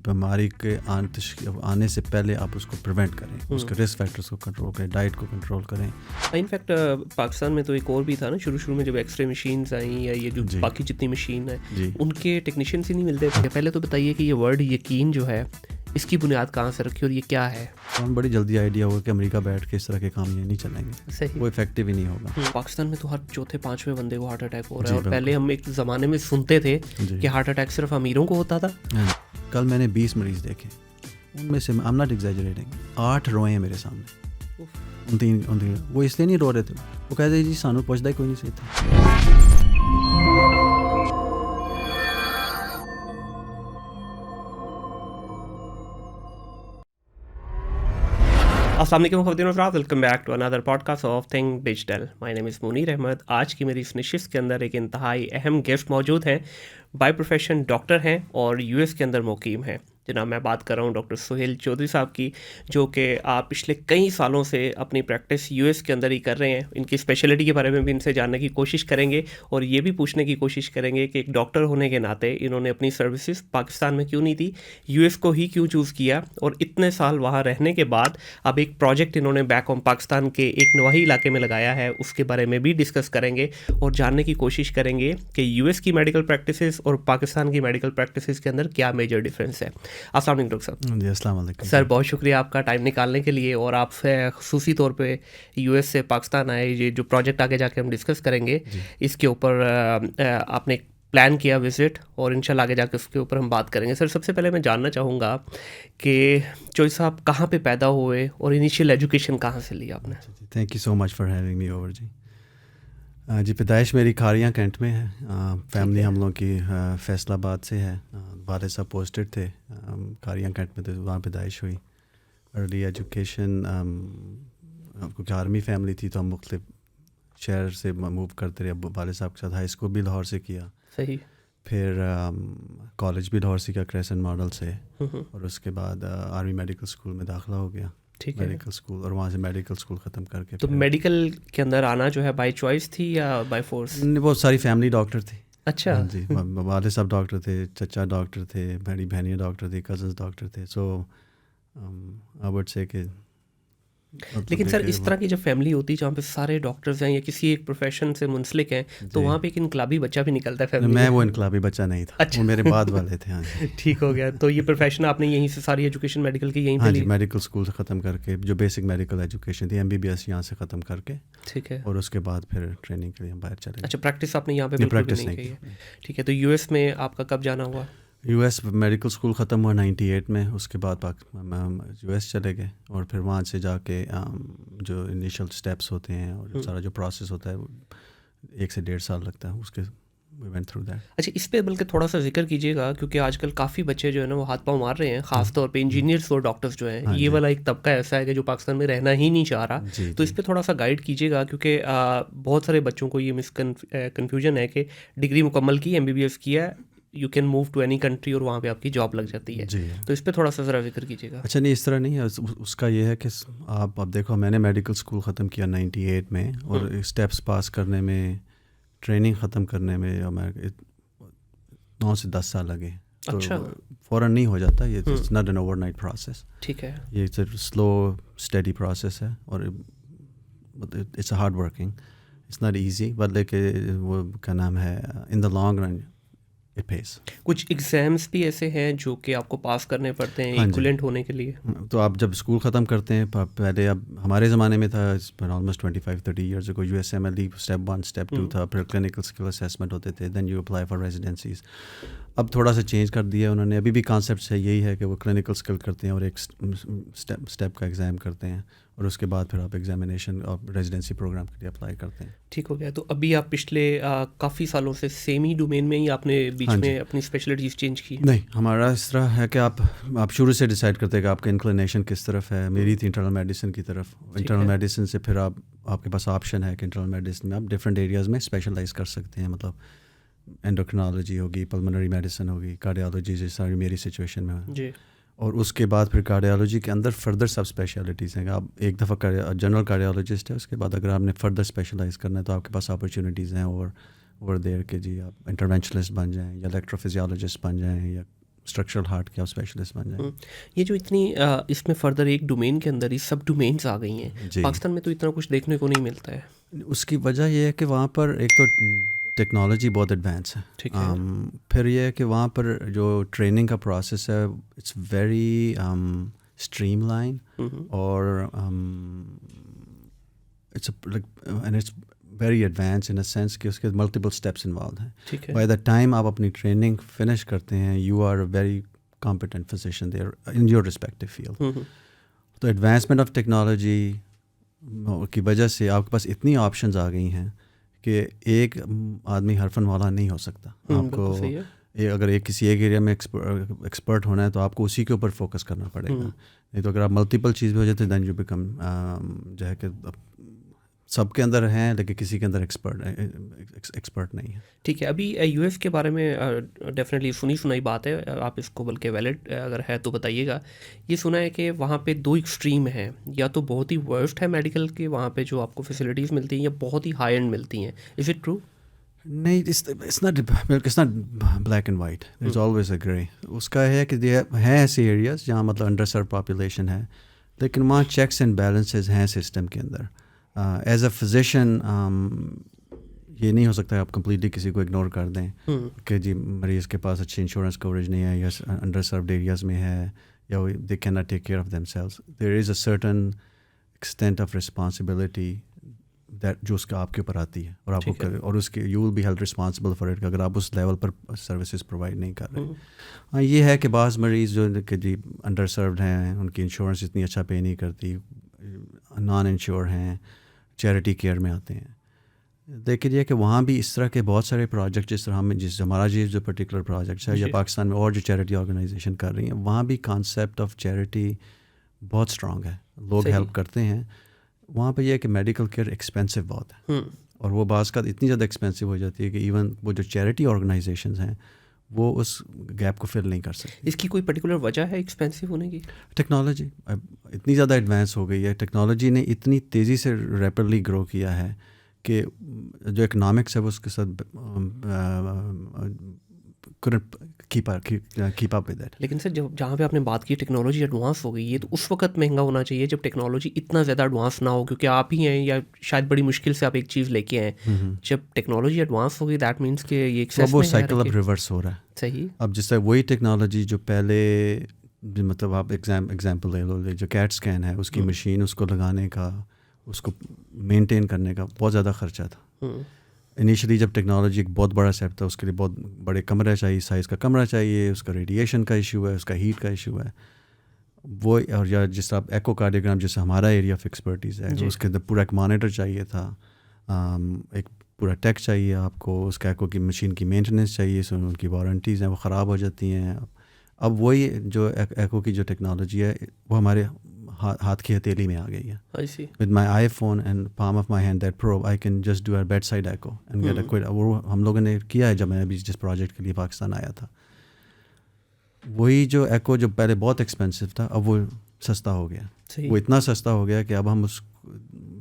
بیماری کے آنے سے پہلے آپ اس کو پریونٹ کریں, اس کے رسک فیکٹرز کو کنٹرول کریں, ڈائٹ کو کنٹرول کریں. انفیکٹ پاکستان میں تو ایک اور بھی تھا نا, شروع میں جب ایکس رے مشینز آئیں یا یہ جو باقی جتنی مشین ہیں ان کے ٹیکنیشینس ہی نہیں ملتے تھے. پہلے تو بتائیے کہ یہ ورڈ یقین جو ہے اس کی بنیاد کہاں سے رکھی اور یہ کیا ہے؟ ہم بڑی جلدی آئیڈیا ہوگا کہ امریکہ بیٹھ کے اس طرح کے کام یہ نہیں چلیں گے, صحیح, وہ افیکٹو ہی نہیں ہوگا. پاکستان میں تو ہر چوتھے پانچویں بندے کو ہارٹ اٹیک ہو رہا ہے, اور پہلے ہم ایک زمانے میں سنتے تھے کہ ہارٹ اٹیک صرف امیروں کو ہوتا تھا. کل میں نے 20 مریض دیکھے, ان میں سے I'm not exaggerating 8 روئے ہیں میرے سامنے. وہ اس لیے نہیں رو رہے تھے, وہ کہتے جی سانو پوچھتا ہی کوئی نہیں سکتا. السلام علیکم خواتین و حضرات, welcome back to another podcast of think digital. My name is Munir Ahmed. آج کی میری اس نشست کے اندر ایک انتہائی اہم گیسٹ موجود ہیں. بائی پروفیشن ڈاکٹر ہیں اور یو ایس کے اندر مقیم ہیں. جناب میں بات کر رہا ہوں ڈاکٹر سہیل چودھری صاحب کی, جو کہ آپ پچھلے کئی سالوں سے اپنی پریکٹس یو ایس کے اندر ہی کر رہے ہیں. ان کی اسپیشلٹی کے بارے میں بھی ان سے جاننے کی کوشش کریں گے, اور یہ بھی پوچھنے کی کوشش کریں گے کہ ایک ڈاکٹر ہونے کے ناطے انہوں نے اپنی سروسز پاکستان میں کیوں نہیں دی, یو ایس کو ہی کیوں چوز کیا, اور اتنے سال وہاں رہنے کے بعد اب ایک پروجیکٹ انہوں نے بیک ہوم پاکستان کے ایک نواحی علاقے میں لگایا ہے, اس کے بارے میں بھی ڈسکس کریں گے اور جاننے کی کوشش کریں گے کہ یو ایس کی میڈیکل پریکٹسز اور پاکستان کی میڈیکل پریکٹسز کے اندر کیا میجر ڈفرینس ہے. السلام علیکم ڈاکٹر صاحب. جی السلام علیکم سر, بہت شکریہ آپ کا ٹائم نکالنے کے لیے, اور آپ سے خصوصی طور پہ یو ایس سے پاکستان آئے. یہ جو پروجیکٹ آگے جا کے ہم ڈسکس کریں گے اس کے اوپر آپ نے پلان کیا وزٹ, اور انشاءاللہ آگے جا کے اس کے اوپر ہم بات کریں گے. سر, سب سے پہلے میں جاننا چاہوں گا کہ چوئی صاحب کہاں پہ پیدا ہوئے اور انیشیل ایجوکیشن کہاں سے لی آپ نے؟ Thank you so much for having me over. جی پیدائش میری کھاریاں کینٹ میں ہے. فیملی ہم لوگوں کی فیصل آباد سے ہے. والد صاحب پوسٹڈ تھے کھاریاں کینٹ میں, تو وہاں پیدائش ہوئی. ارلی ایجوکیشن کیونکہ آرمی فیملی تھی تو ہم مختلف شہر سے موو کرتے رہے. والد صاحب کے ساتھ ہائی اسکول بھی لاہور سے کیا, صحیح, پھر کالج بھی لاہور سے کیا کریسنٹ ماڈل سے, اور اس کے بعد آرمی میڈیکل اسکول میں داخلہ ہو گیا, میڈیکل اسکول, اور وہاں سے میڈیکل اسکول ختم کر کے. تو میڈیکل کے اندر آنا جو ہے بائی چوائس تھی یا بائی فورس؟ بہت ساری فیملی ڈاکٹر تھی. اچھا جی, والد صاحب ڈاکٹر تھے, چچا ڈاکٹر تھے, بڑی بہنیاں ڈاکٹر تھی, کزنس ڈاکٹر تھے. سو آئی وڈ سے کہ لیکن سر اس طرح کی جب فیملی ہوتی ہے جہاں پہ سارے ڈاکٹرز ہیں یا کسی ایک پروفیشن سے منسلک ہیں, تو وہاں پہ ایک انقلابی بچہ بھی نکلتا ہے فیملی. میں وہ انقلابی بچہ نہیں تھا, وہ میرے بعد والے تھے. ہاں جی, ٹھیک ہو گیا. تو یہ پروفیشن آپ نے یہیں سے ساری ایجوکیشن میڈیکل کی یہیں پہ لی؟ میڈیکل اسکول سے ختم کر کے, جو بیسک میڈیکل ایجوکیشن تھی MBBS یہاں سے ختم کر کے, ٹھیک ہے, اور اس کے بعد پھر ٹریننگ کے لیے ہم باہر چلے. اچھا, پریکٹس آپ نے یہاں پہ پریکٹس نہیں کی. ٹھیک ہے, تو یو ایس میں آپ کا کب جانا ہوا؟ یو ایس میڈیکل اسکول ختم ہوا 98 میں. اس کے بعد یو ایس چلے گئے, اور پھر وہاں سے جا کے جو انیشل اسٹیپس ہوتے ہیں اور سارا جو پروسیس ہوتا ہے 1 سے 1.5 سال لگتا ہے, اس کے we went through that. اچھا, اس پہ بلکہ تھوڑا سا ذکر کیجیے گا, کیونکہ آج کل کافی بچے جو ہے نا وہ ہاتھ پاؤں مار رہے ہیں, خاص طور پہ انجینئرس اور ڈاکٹرس جو ہیں. یہ والا ایک طبقہ ایسا ہے کہ جو پاکستان میں رہنا ہی نہیں چاہ رہا. تو اس پہ تھوڑا سا گائیڈ کیجیے گا, کیونکہ بہت سارے بچوں کو یہ کنفیوژن ہے کہ ڈگری مکمل کی, MBBS کیا, you can move to any country اور وہاں پہ آپ کی جاب لگ جاتی ہے. تو اس پہ تھوڑا سا ذرا ذکر کیجیے گا. اچھا نہیں, اس طرح نہیں ہے. اس کا یہ ہے کہ آپ اب دیکھو, میں نے میڈیکل اسکول ختم کیا 98 میں, اور اسٹیپس پاس کرنے میں, ٹریننگ ختم کرنے میں 9 سے 10 سال لگے. تو فوراً نہیں ہو جاتا یہ, it's not an overnight process. ٹھیک ہے, یہ سلو اسٹڈی پروسیس ہے, اور it's a hard working, it's not easy, but لیکن وہ کیا نام ہے, in the long run it pays. کچھ ایگزامس بھی ایسے ہیں جو کہ آپ کو پاس کرنے پڑتے ہیں ایکویلنٹ ہونے کے لیے. تو آپ جب اسکول ختم کرتے ہیں, پہلے اب ہمارے زمانے میں تھا آلموسٹ 25-30 ایئرز کو, USMLE اسٹیپ 1 اسٹیپ 2 تھا, پھر کلینکل اسکل اسیسمنٹ ہوتے تھے, دین یو اپلائی فار ریزیڈنسیز. اب تھوڑا سا چینج کر دیا انہوں نے. ابھی بھی کانسیپٹس ہے, یہی ہے کہ وہ کلینکل اسکل کرتے ہیں اور ایک اسٹیپ کا ایگزام کرتے ہیں, اور اس کے بعد پھر آپ ایگزامینیشن اور ریزیڈنسی پروگرام کے لیے اپلائی کرتے ہیں. ٹھیک ہو گیا. تو ابھی آپ پچھلے کافی سالوں سے سیم ہی ڈومین میں ہی آپ نے بیچ میں اپنی اسپیشلٹیز چینج کی؟ نہیں, ہمارا اس طرح ہے کہ آپ شروع سے ڈیسائڈ کرتے ہیں کہ آپ کا انکلینیشن کس طرف ہے. میری تھی انٹرنل میڈیسن کی طرف. انٹرنل میڈیسن سے پھر آپ کے پاس آپشن ہے کہ انٹرنل میڈیسن میں آپ ڈفرینٹ ایریاز میں اسپیشلائز کر سکتے ہیں. مطلب اینڈوکرینالوجی ہوگی, پلمنری میڈیسن ہوگی, کارڈیالوجی جیسے ساری میری سچویشن میں جی, اور اس کے بعد پھر کارڈیالوجی کے اندر فردر سب اسپیشلٹیز ہیں. آپ ایک دفعہ جنرل کارڈیالوجسٹ ہے, اس کے بعد اگر آپ نے فردر اسپیشلائز کرنا ہے تو آپ کے پاس اپرچونیٹیز ہیں اوور دیر کہ جی آپ انٹرونشنسٹ بن جائیں, یا الیکٹرو فزیالوجسٹ بن جائیں, یا اسٹرکچرل ہارٹ کے آپ اسپیشلسٹ بن جائیں. یہ جو اتنی اس میں فردر ایک ڈومین کے اندر ہی سب ڈومینس آ گئی ہیں, پاکستان میں تو اتنا کچھ دیکھنے کو نہیں ملتا ہے. اس کی وجہ یہ ہے کہ وہاں پر ایک تو ٹیکنالوجی بہت ایڈوانس ہے, پھر یہ ہے کہ وہاں پر جو ٹریننگ کا پروسیس ہے اٹس ویری اسٹریم لائن, اور it's very advance in a sense کہ اس کے ملٹیپل اسٹیپس انوالوڈ ہیں. بائی دا ٹائم آپ اپنی ٹریننگ فنش کرتے ہیں you are a very competent physician there in your respective field. تو ایڈوانسمنٹ آف ٹیکنالوجی کی وجہ سے آپ کے پاس اتنی آپشنز آ گئی ہیں کہ ایک آدمی حرفن والا نہیں ہو سکتا. آپ کو اگر کسی ایک ایریا میں ایکسپرٹ ہونا ہے تو آپ کو اسی کے اوپر فوکس کرنا پڑے گا, نہیں تو اگر آپ ملٹیپل چیز بھی ہو جاتے دین یو بیکم جو ہے کہ سب کے اندر ہیں لیکن کسی کے اندر ایکسپرٹ نہیں ہے. ٹھیک ہے, ابھی یو ایس کے بارے میں ڈیفینیٹلی سنائی بات ہے, آپ اس کو بلکہ ویلڈ اگر ہے تو بتائیے گا. یہ سنا ہے کہ وہاں پہ دو ایکسٹریم ہیں, یا تو بہت ہی ورسٹ ہے میڈیکل کے وہاں پہ جو آپ کو فیسلٹیز ملتی ہیں, یا بہت ہی ہائی اینڈ ملتی ہیں. Is it true? نہیں, it's not black and white, it's always a grey. اس کا ہے کہ ہیں ایسے ایریاز جہاں مطلب انڈر سرو پاپولیشن ہے لیکن وہاں چیکس اینڈ بیلنسز ہیں سسٹم کے اندر. ایز اے فزیشین یہ نہیں ہو سکتا آپ کمپلیٹلی کسی کو اگنور کر دیں کہ جی مریض کے پاس اچھی انشورنس کوریج نہیں ہے, یا انڈر سروڈ ایریاز میں ہے, یا they can not take care of them selves. There is a certain extent of responsibility that جو اس کا آپ کے اوپر آتی ہے, اور آپ کو اور اس کے you will be held responsible for it اگر آپ اس لیول پر سروسز پرووائڈ نہیں کر رہے. ہاں یہ ہے کہ بعض مریض جو کہ جی انڈر سروڈ ہیں, ان کی انشورنس اتنی اچھا پے نہیں کرتی, نان انشور ہیں, چیریٹی کیئر میں آتے ہیں. دیکھ لیجیے کہ وہاں بھی اس طرح کے بہت سارے پروجیکٹ جس طرح ہمیں ہمارا جو پرٹیکولر پروجیکٹس ہے یا پاکستان میں اور جو چیریٹی آرگنائزیشن کر رہی ہیں, وہاں بھی کانسیپٹ آف چیریٹی بہت اسٹرانگ ہے, لوگ ہیلپ کرتے ہیں. وہاں پہ یہ ہے کہ میڈیکل کیئر ایکسپینسو بہت ہے, اور وہ بعض کا اتنی زیادہ ایکسپینسو ہو جاتی ہے کہ ایون وہ جو چیریٹی آرگنائزیشنز ہیں وہ اس گیپ کو فل نہیں کر سکتی. اس کی کوئی پرٹیکولر وجہ ہے ایکسپینسو ہونے کی؟ ٹیکنالوجی اتنی زیادہ ایڈوانس ہو گئی ہے, ٹیکنالوجی نے اتنی تیزی سے ریپڈلی گرو کیا ہے کہ جو اکنامکس ہے وہ اس کے ساتھ کیپ اپ ود اٹ. لیکن سر جہاں پہ آپ نے بات کی ٹیکنالوجی ایڈوانس ہو گئی ہے, تو اس وقت مہنگا ہونا چاہیے جب ٹیکنالوجی اتنا زیادہ ایڈوانس نہ ہو, کیونکہ آپ ہی ہیں یا شاید بڑی مشکل سے آپ ایک چیز لے کے آئیں. جب ٹیکنالوجی ایڈوانس ہو گئی دیٹ مینس کہ یہ وہ سائیکل اب ریورس ہو رہا ہے. صحیح. اب جس طرح وہی ٹیکنالوجی جو پہلے مطلب آپ ایگزامپل لے لو, جو کیٹ اسکین ہے اس کی مشین, اس کو لگانے کا, اس کو مینٹین کرنے کا بہت زیادہ خرچہ تھا. انیشلی جب ٹیکنالوجی ایک بہت بڑا سیٹ تھا, اس کے لیے بہت بڑے کمرے چاہیے, سائز کا کمرہ چاہیے, اس کا ریڈیشن کا ایشو ہے, اس کا ہیٹ کا ایشو ہے. وہ اور یا جس طرح ایکو کارڈیوگرام جیسے ہمارا ایریا آف ایکسپرٹیز ہے, اس کے اندر پورا ایک مانیٹر چاہیے تھا, ایک پورا ٹیک چاہیے آپ کو, اس کا ایکو کی مشین کی مینٹیننس چاہیے, ان کی وارنٹیز ہیں وہ خراب ہو جاتی ہیں. اب وہی جو ایکو کی جو ٹیکنالوجی ہے وہ ہمارے ہاتھ کی ہتھیلی میں آ گئی ہے. With my iPhone and palm of my hand that pro I can just do a bedside echo and get a quit. وہ ہم لوگوں نے کیا ہے جب میں ابھی جس پروجیکٹ کے لیے پاکستان آیا تھا. وہی جو ایکو جو پہلے بہت ایکسپینسو تھا اب وہ سستا ہو گیا. وہ اتنا سستا ہو گیا کہ اب ہم اس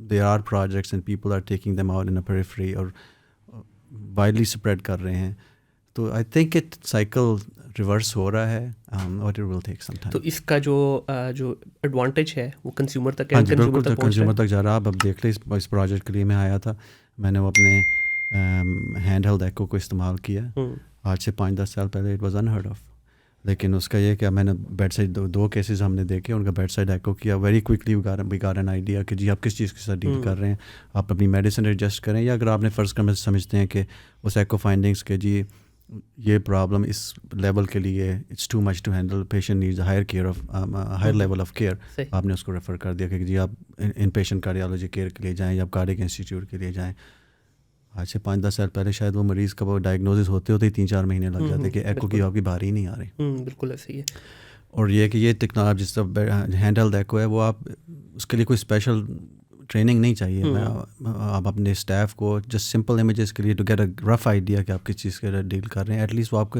there are projects and people are taking them out in a periphery اور وائڈلی اسپریڈ کر رہے ہیں. تو I think it cycle reverse ہو رہا ہے, but it will take some time. تو اس کا جو ایڈوانٹیج ہے وہ کنزیومر تک ہے. بالکل کنزیومر تک جا رہا. اب دیکھ لیں اس پروجیکٹ کے لیے میں آیا تھا, میں نے وہ اپنے ہینڈ ہیلڈ ایکو کو استعمال کیا آج سے 5-10 سال پہلے. It was unheard of. لیکن اس کا یہ کہ میں نے بیڈ سائڈ دو کیسز ہم نے دیکھے, ان کا بیڈ سائڈ ایکو کیا. Very quickly we got an idea کہ جی آپ کس چیز کے ساتھ ڈیل کر رہے ہیں, آپ اپنی میڈیسن ایڈجسٹ کریں, یا اگر آپ نے فرض کرنا سمجھتے ہیں کہ اس ایکو فائنڈنگس کے جی یہ پرابلم اس لیول کے لیے it's too much to handle, patient needs higher care of higher level of care, آپ نے اس کو ریفر کر دیا کہ جی آپ ان پیشنٹ کارڈیالوجی کیئر کے لیے جائیں یا آپ کارڈیک انسٹیٹیوٹ کے لیے جائیں. آج سے 5-10 سال پہلے شاید وہ مریض کا وہ ڈائگنوزس ہوتے ہوتے ہی 3-4 مہینے لگ جاتے کہ ایکو کی آپ کی باری ہی نہیں آ رہی. بالکل ایسے ہی ہے. اور یہ کہ یہ ٹیکنالوجی جس طرح ہینڈ ہیلڈ ایکو ہے وہ آپ اس کے لیے کوئی اسپیشل ٹریننگ نہیں چاہیے. آپ اپنے اسٹاف کو جسٹ سمپل امیجز کے لیے to get a rough idea کہ آپ کس چیز کے ڈیل کر رہے ہیں, ایٹ لیسٹ وہ آپ کو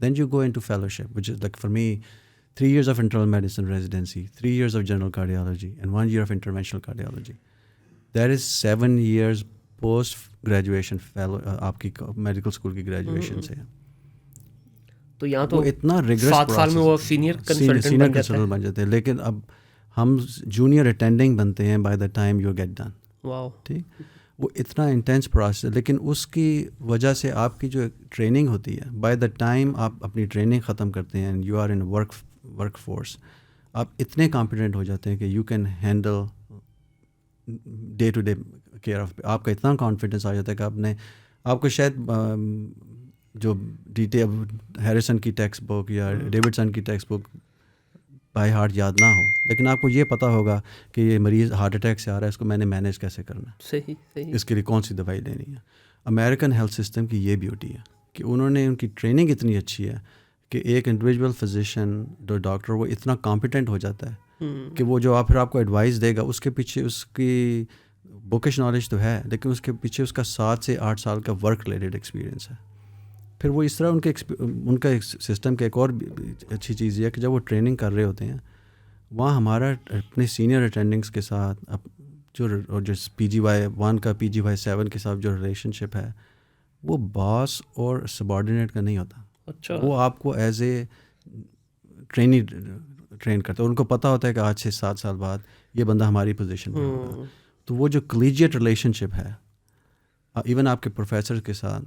Then you go into fellowship, which is like for me 3 years of internal medicine residency, 3 years of general cardiology, and 1 year of interventional cardiology. That is 7 years post graduation fellow آپ کی medical school کی graduation سے. تو یہاں تو وہ اتنا rigorous 7 سال میں وہ سینئر کنسلٹنٹ بن جاتے ہیں. لیکن اب ہم جونیئر اٹینڈنگ بنتے ہیں by the time you get done. Wow. ٹھیک, وہ اتنا انٹینس پروسیس ہے. لیکن اس کی وجہ سے آپ کی جو ٹریننگ ہوتی ہے, بائی دا ٹائم آپ اپنی ٹریننگ ختم کرتے ہیں, you are in workforce, آپ اتنے کانفیڈنٹ ہو جاتے ہیں کہ you can handle day to day care of. آپ کا اتنا کانفیڈنس آ جاتا ہے کہ آپ کو شاید جو ہیریسن کی ٹیکسٹ بک یا ڈیوڈسن کی ٹیکسٹ بک بائی ہارٹ یاد نہ ہو, لیکن آپ کو یہ پتہ ہوگا کہ یہ مریض ہارٹ اٹیک سے آ رہا ہے, اس کو میں نے مینیج کیسے کرنا ہے, صحیح, اس کے لیے کون سی دوائی لینی ہے. امریکن ہیلتھ سسٹم کی یہ بیوٹی ہے کہ انہوں نے ان کی ٹریننگ اتنی اچھی ہے کہ ایک انڈیویجول فزیشین جو ڈاکٹر وہ اتنا کمپیٹنٹ ہو جاتا ہے کہ وہ جو پھر آپ کو ایڈوائس دے گا اس کے پیچھے اس کی بکش نالج تو ہے, لیکن اس کے پیچھے اس کا 7 سے 8 سال کا ورک ریلیٹڈ ایکسپیرینس ہے. پھر وہ اس طرح ان کا سسٹم کا ایک اور اچھی چیز یہ ہے کہ جب وہ ٹریننگ کر رہے ہوتے ہیں وہاں ہمارا اپنے سینئر اٹینڈنگس کے ساتھ جو PGY1 کا PGY7 کے ساتھ جو ریلیشن شپ ہے وہ باس اور سبارڈینیٹ کا نہیں ہوتا. اچھا. وہ آپ کو ایز اے ٹرین کرتا ہے. ان کو پتہ ہوتا ہے کہ آج سے 7 سال بعد یہ بندہ ہماری پوزیشن پہ ہوگا. تو وہ جو کلیجیٹ ریلیشن شپ ہے ایون آپ کے پروفیسر کے ساتھ,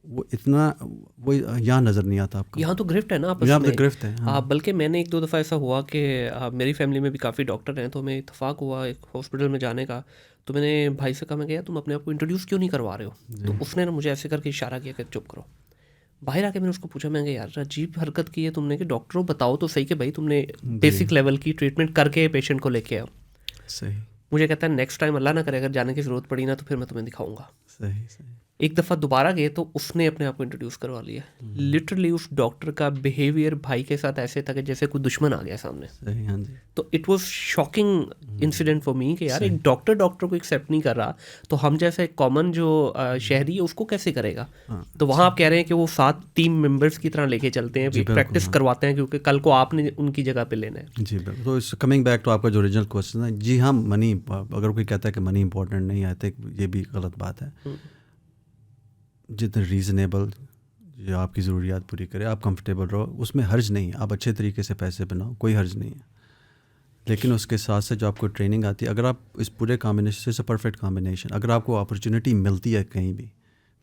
وہ اتنا وہ یہاں نظر نہیں آتا آپ کو. یہاں تو گرفٹ ہے نا آپس یہاں میں. تو گرفٹ ہے. بلکہ میں نے 1-2 دفعہ ایسا ہوا کہ میری فیملی میں بھی کافی ڈاکٹر ہیں, تو ہمیں اتفاق ہوا ایک ہاسپٹل میں جانے کا. تو میں نے بھائی سے کہا, میں کہ تم اپنے آپ کو انٹروڈیوس کیوں نہیں کروا رہے ہو؟ تو اس نے مجھے ایسے کر کے اشارہ کیا کہ چپ کرو. باہر آ کے میں نے اس کو پوچھا, میں کہ یار عجیب حرکت کی ہے تم نے کہ ڈاکٹروں بتاؤ تو صحیح کہ بھائی تم نے بیسک لیول کی ٹریٹمنٹ کر کے پیشنٹ کو لے کے آؤ. صحیح. مجھے کہتا ہے نیکسٹ ٹائم اللہ نہ کرے اگر جانے کی ضرورت پڑی نا تو پھر میں تمہیں دکھاؤں گا. صحیح. ایک دفعہ دوبارہ گئے تو اس نے اپنے آپ کو انٹروڈیوس کروا لیا. لٹرلی اس ڈاکٹر کا بیہیویئر بھائی کے ساتھ ایسے تھا کہ جیسے کوئی دشمن آ گیا سامنے. صحیح. ہاں جی. تو it was shocking incident for me کہ یار ایک ڈاکٹر کو ایکسیپٹ نہیں کر رہا تو ہم جیسا ایک کامن جو شہری ہے اس کو کیسے کرے گا. تو وہاں آپ کہہ رہے ہیں کہ وہ 7 ٹیم ممبرس کی طرح لے کے چلتے ہیں, پریکٹس کرواتے ہیں کیونکہ کل کو آپ نے ان کی جگہ پہ لینا ہے. جی بالکل. تو کمنگ بیک ٹو آپ کا جو اوریجنل کوشچن ہے, جی ہاں منی, اگر کوئی کہتا ہے کہ منی امپورٹنٹ نہیں آتے, یہ بھی غلط بات ہے. جتنے ریزنیبل جو آپ کی ضروریات پوری کرے, آپ کمفرٹیبل رہو, اس میں حرج نہیں ہے. آپ اچھے طریقے سے پیسے بناؤ, کوئی حرج نہیں ہے. لیکن اس کے ساتھ ساتھ جو آپ کو ٹریننگ آتی ہے, اگر آپ اس پورے کمبینیشن سے پرفیکٹ کمبینیشن, اگر آپ کو اپرچونیٹی ملتی ہے کہیں بھی,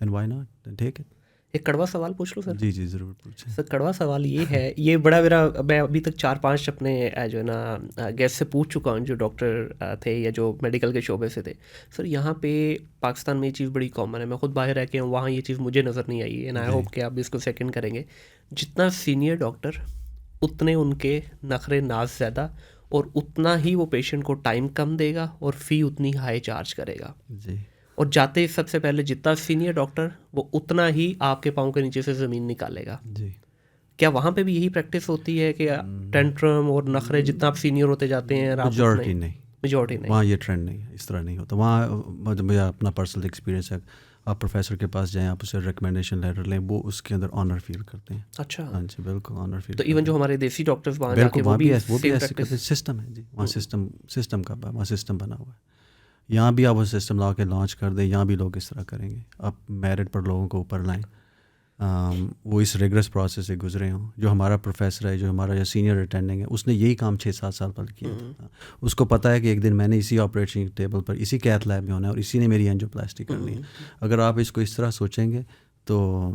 دین وائی ناٹ, ٹیک اٹ. ایک کڑوا سوال پوچھ لوں سر؟ جی جی ضرور پوچھیں سر. کڑوا سوال یہ ہے, یہ بڑا میں ابھی تک 4-5 اپنے جو ہے نا گیسٹ سے پوچھ چکا ہوں جو ڈاکٹر تھے یا جو میڈیکل کے شعبے سے تھے. سر یہاں پہ پاکستان میں یہ چیز بڑی کامن ہے, میں خود باہر رہ کے ہوں, وہاں یہ چیز مجھے نظر نہیں آئی ہے, اینڈ آئی ہوپ کہ آپ بھی اس کو سیکنڈ کریں گے. جتنا سینئر ڈاکٹر اتنے ان کے نخرے ناز زیادہ, اور اتنا ہی وہ پیشنٹ کو ٹائم کم دے گا اور فی اتنی ہائی چارج کرے گا. جی. اور جاتے سب سے پہلے جتنا سینئر ڈاکٹر وہ اتنا ہی آپ کے پاؤں کے نیچے سے زمین نکالے گا. جی. کیا وہاں پہ بھی یہی پریکٹس ہوتی ہے کہ ٹینٹرم اور نخرے جتنا آپ سینئر ہوتے جاتے ہیں؟ میجورٹی نہیں, وہاں یہ ٹرینڈ نہیں ہے, اس طرح نہیں ہوتا. وہاں میرا اپنا پرسنل ایکسپیرینس ہے, آپ پروفیسر کے پاس جائیں, آپ اسے ریکمنڈیشن لیٹر لیں, وہ اس کے اندر آنر فیل کرتے ہیں. اچھا. ہاں جی بالکل آنر فیل. تو ایون جو ہمارے دیسی ڈاکٹرز وہاں بالکل وہ بھی ایسے سسٹم ہے. جی وہاں سسٹم کا وہاں سسٹم بنا ہوا ہے. یہاں بھی آپ وہ سسٹم لا کے لانچ کر دیں, یہاں بھی لوگ اس طرح کریں گے. آپ میرٹ پر لوگوں کو اوپر لائیں, وہ اس ریگرس پروسیس سے گزرے ہوں. جو ہمارا پروفیسر ہے, جو ہمارا جو سینئر اٹینڈنگ ہے, اس نے یہی کام 6-7 سال پہلے کیا تھا. اس کو پتہ ہے کہ ایک دن میں نے اسی آپریشن ٹیبل پر اسی کیتھ لیب میں ہونا ہے اور اسی نے میری اینجیوپلاسٹی کرنی ہے. اگر آپ اس کو اس طرح سوچیں گے تو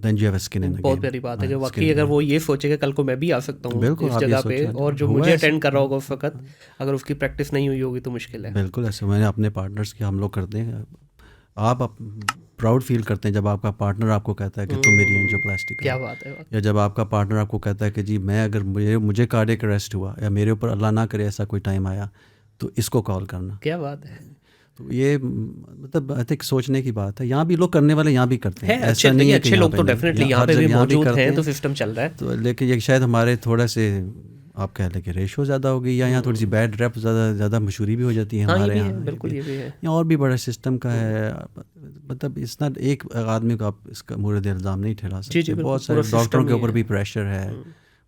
then you have a skin in the game. بہت پیاری بات ہے کہ واقعی اگر وہ یہ سوچے کہ کل کو میں بھی آ سکتا ہوں اس جگہ پہ, اور جو مجھے اٹینڈ کر رہا ہوگا اس وقت اگر اس کی پریکٹس نہیں ہوئی ہوگی تو مشکل ہے. بالکل ایسے میں نے اپنے پارٹنرس کے ہم لوگ کرتے ہیں. آپ پراؤڈ فیل کرتے ہیں جب آپ کا پارٹنر آپ کو کہتا ہے کہ تم میری اینجیوپلاسٹی کر. کیا بات ہے. یا جب آپ کا پارٹنر آپ کو کہتا ہے کہ جی میں اگر مجھے کارڈیک اریسٹ ہوا یا میرے اوپر اللہ نہ کرے ایسا کوئی ٹائم آیا تو اس کو کال کرنا. کیا بات ہے. تو یہ مطلب آئی تھنک سوچنے کی بات ہے. یہاں بھی لوگ کرنے والے یہاں بھی کرتے ہیں, ایسا نہیں ہے. اچھے لوگ تو ڈیفینیٹلی یہاں پہ بھی موجود ہیں, تو سسٹم چل رہا ہے. تو لیکن یہ شاید ہمارے تھوڑا سے آپ کہہ لیں کہ ریشو زیادہ ہو گئی, یا یہاں تھوڑی سی بیڈ ریپ زیادہ مشہوری بھی ہو جاتی ہے ہمارے یہاں. بالکل یہ بھی ہے. یہاں اور بھی بڑا سسٹم کا ہے. مطلب اس نہ ایک آدمی کو آپ اس کا مورد الزام نہیں ٹھہرا سکتے. بہت سارے ڈاکٹروں کے اوپر بھی پریشر ہے,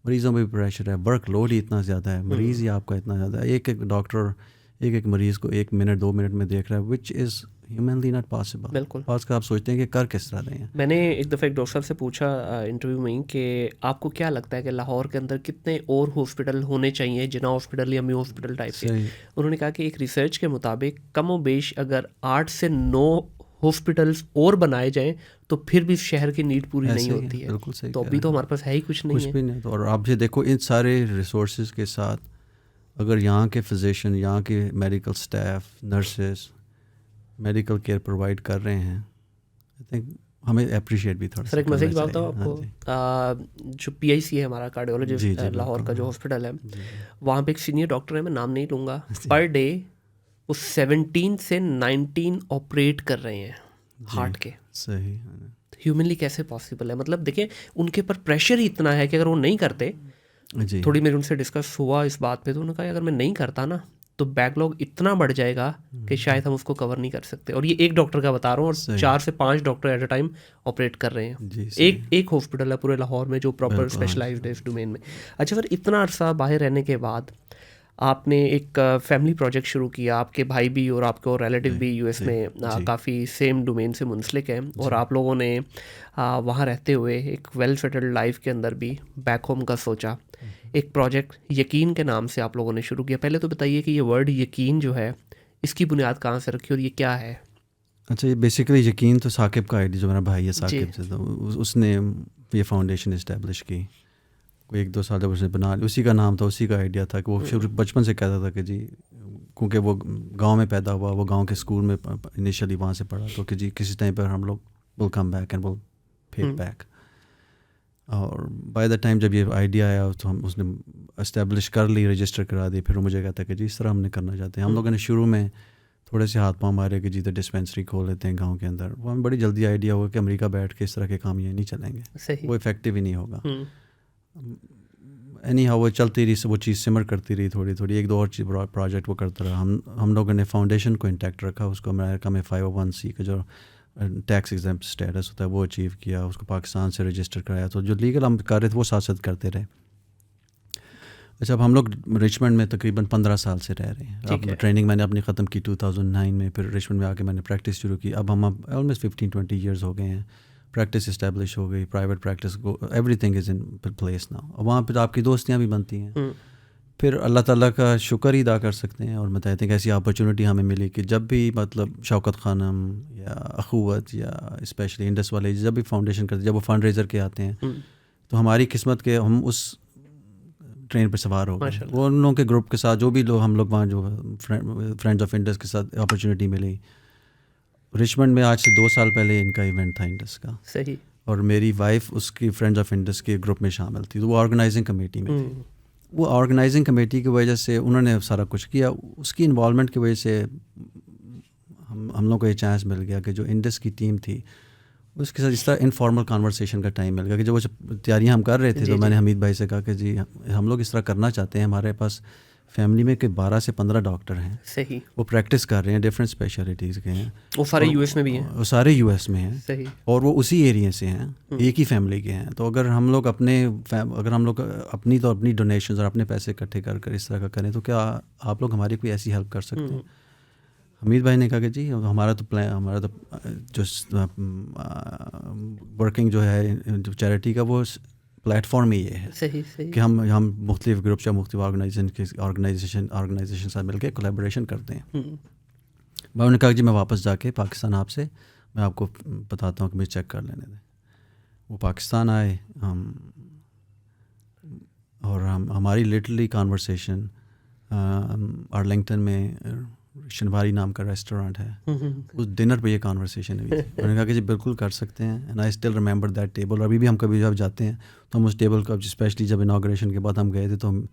مریضوں میں بھی پریشر ہے, ورک لوڈ ہی اتنا زیادہ ہے, مریض ہی آپ کا اتنا زیادہ ہے, ایک ڈاکٹر ایک مریض کو 1 منٹ 2 منٹ میں دیکھ رہا ہے, which is humanly not possible. بالکل. آج کا آپ سوچتے ہیں کہ کر کس طرح رہے ہیں. میں نے ایک دفعہ ایک ڈاکٹر صاحب سے پوچھا انٹرویو میں کہ آپ کو کیا لگتا ہے کہ لاہور کے اندر کتنے اور ہاسپٹل ہونے چاہیے, جنا ہاسپٹل یا میو ہاسپٹل ٹائپ کے. انہوں نے کہا کہ ایک ریسرچ کے مطابق کم و بیش اگر 8 سے 9 ہاسپٹلس اور بنائے جائیں تو پھر بھی شہر کی نیڈ پوری نہیں ہوتی ہے. بالکل صحیح. تو ابھی تو ہمارے پاس ہے ہی کچھ نہیں ہے. کچھ بھی نہیں. اور آپ یہ دیکھو ان سارے ریسورسز کے ساتھ اگر یہاں کے فزیشین, یہاں کے medical staff, nurses medical care provide کر رہے ہیں, آئی تھنک ہمیں اپریشیٹ بھی تھوڑا. سر ایک مزے کی بات بتاؤں آپ کو, جو پی آئی سی ہے ہمارا کارڈیولوجسٹ لاہور کا جو ہاسپٹل ہے, وہاں پہ ایک سینئر ڈاکٹر ہے, میں نام نہیں لوں گا, پر ڈے وہ 17 سے 19 آپریٹ کر رہے ہیں ہارٹ کے. صحیح. ہیومنلی کیسے پاسبل ہے؟ مطلب دیکھیں ان کے اوپر پریشر ہی اتنا ہے کہ اگر وہ نہیں کرتے, تھوڑی میرے ان سے ڈسکس ہوا اس بات پہ, تو انہوں نے کہا اگر میں نہیں کرتا نا تو بیک لاگ اتنا بڑھ جائے گا کہ شاید ہم اس کو کور نہیں کر سکتے. اور یہ ایک ڈاکٹر کا بتا رہا ہوں, اور 4 سے 5 doctor at a time operate کر رہے ہیں. ایک ہاسپٹل ہے پورے لاہور میں جو پراپر اسپیشلائزڈ ہے اس ڈومین میں. اچھا سر, اتنا عرصہ باہر رہنے کے بعد آپ نے ایک فیملی پروجیکٹ شروع کیا, آپ کے بھائی بھی اور آپ کے اور ریلیٹیو بھی یو ایس میں کافی سیم ڈومین سے منسلک ہیں, اور آپ لوگوں نے وہاں رہتے ہوئے ایک ویل سیٹلڈ لائف کے اندر بھی بیک ہوم کا سوچا. ایک پروجیکٹ یقین کے نام سے آپ لوگوں نے شروع کیا. پہلے تو بتائیے کہ یہ ورڈ یقین جو ہے اس کی بنیاد کہاں سے رکھی اور یہ کیا ہے؟ اچھا, یہ بیسیکلی یقین تو ثاقب کا آئیڈیا, جو میرا بھائی ہے ثاقب سے, تو اس نے یہ فاؤنڈیشن اسٹیبلش کی. کوئی 1-2 سال جب اس نے بنا لی, اسی کا نام تھا, اسی کا آئیڈیا تھا کہ وہ شروع بچپن سے کہتا تھا کہ جی, کیونکہ وہ گاؤں میں پیدا ہوا, وہ گاؤں کے اسکول میں انیشلی وہاں سے پڑھا, تو کہ جی کسی ٹائم پر ہم لوگ will come back and will feed back. اور بائی دا ٹائم جب یہ آئیڈیا آیا تو اس نے اسٹیبلش کر لی, رجسٹر کرا دی. پھر وہ مجھے کہتا کہ جی اس طرح ہم نے کرنا چاہتے ہیں. ہم لوگوں نے شروع میں تھوڑے سے ہاتھ پاؤں مارے کہ جی تو ڈسپینسری کھول لیتے ہیں گاؤں کے اندر. وہ ہمیں بڑی جلدی آئیڈیا ہوگا کہ امریکہ بیٹھ کے اس طرح کے کام یہ نہیں چلیں گے, وہ افیکٹو ہی نہیں ہوگا. اینی ہاؤ وہ چلتی رہی, وہ چیز سمر کرتی رہی تھوڑی تھوڑی. 1-2 اور چیز پروجیکٹ وہ کرتا رہا. ہم لوگوں نے فاؤنڈیشن کو انٹیکٹ رکھا, اس کو امریکہ میں 501(c) کا جو ٹیکس ایگزیمپٹ اسٹیٹس ہوتا ہے وہ اچیو کیا, اس کو پاکستان سے رجسٹر کرایا. تو جو لیگل ہم کر رہے تھے وہ ساتھ ساتھ کرتے رہے. اچھا, اب ہم لوگ رچمنڈ میں تقریباً 15 سال سے رہ رہے ہیں. اب ٹریننگ میں نے اپنی ختم کی 2009 میں, پھر رچمنڈ میں آ کے میں نے پریکٹس شروع کی. اب ہم آلموسٹ 15-20 ایئرز ہو گئے ہیں. پریکٹس اسٹیبلش ہو گئی, پرائیویٹ پریکٹس کو, every thing is in place now. اور وہاں پھر آپ کی دوستیاں بھی بنتی ہیں. پھر اللہ تعالیٰ کا شکر ہی ادا کر سکتے ہیں, اور بتاتے ہیں کہ ایسی اپرچونیٹی ہمیں ملی کہ جب بھی مطلب شوکت خانم یا اخوت یا اسپیشلی انڈس والے جب بھی فاؤنڈیشن کرتے, جب وہ فنڈ ریزر کے آتے ہیں, تو ہماری قسمت کے ہم اس ٹرین پہ سوار ہو گئے. وہ ان لوگوں کے گروپ کے ساتھ جو بھی لوگ ہم لوگ وہاں جو فرینڈز آف انڈس کے ساتھ اپرچونیٹی ملی. رچمنڈ میں آج سے 2 سال پہلے ان کا ایونٹ تھا انڈس کا. صحیح. اور میری وائف اس کی فرینڈز آف انڈس کے گروپ میں شامل تھی, تو وہ آرگنائزنگ کمیٹی میں تھی. وہ آرگنائزنگ کمیٹی کی وجہ سے انہوں نے سارا کچھ کیا. اس کی انوالومنٹ کی وجہ سے ہم لوگ کو یہ چانس مل گیا کہ جو انڈس کی ٹیم تھی اس کے ساتھ اس طرح انفارمل کانورسیشن کا ٹائم مل گیا. کہ جو وہ تیاریاں ہم کر رہے تھے, تو میں نے حمید بھائی سے کہا کہ جی ہم لوگ اس طرح کرنا چاہتے ہیں. ہمارے پاس فیملی میں کہ 12 سے 15 ڈاکٹر ہیں. صحیح. وہ پریکٹس کر رہے ہیں, ڈفرینٹ اسپیشلٹیز کے ہیں. وہ سارے یو ایس میں بھی ہیں. وہ سارے یو ایس میں ہیں. صحیح. اور وہ اسی ایریے سے ہیں, ایک ہی فیملی کے ہیں. تو اگر ہم لوگ اپنی ڈونیشنز اور اپنے پیسے اکٹھے کر کر اس طرح کا کریں, تو کیا آپ لوگ ہماری کوئی ایسی ہیلپ کر سکتے ہیں؟ حمید بھائی نے کہا کہ جی ہمارا تو جو ورکنگ جو ہے جو چیریٹی کا وہ پلیٹ فارم ہی یہ ہے. صحیح. کہ ہم مختلف گروپس یا مختلف آرگنائزیشن ساتھ مل کے کولیبریشن کرتے ہیں. میں نے کہا کہ جی میں واپس جا کے پاکستان آپ سے میں آپ کو بتاتا ہوں کہ مجھے چیک کر لینے دیں. وہ پاکستان آئے, اور ہماری لٹرلی کانورسیشن آرلنگٹن میں شنواری نام کا ریسٹورینٹ ہے, اس ڈنر پہ یہ کانورسیشن ہوئی تھی. میں نے کہا کہ جی بالکل کر سکتے ہیں. And I still remember that table. ابھی بھی ہم کبھی جب جاتے ہیں تو ہم اس ٹیبل کو, اسپیشلی جب انوگریشن کے بعد ہم گئے تھے, تو ہم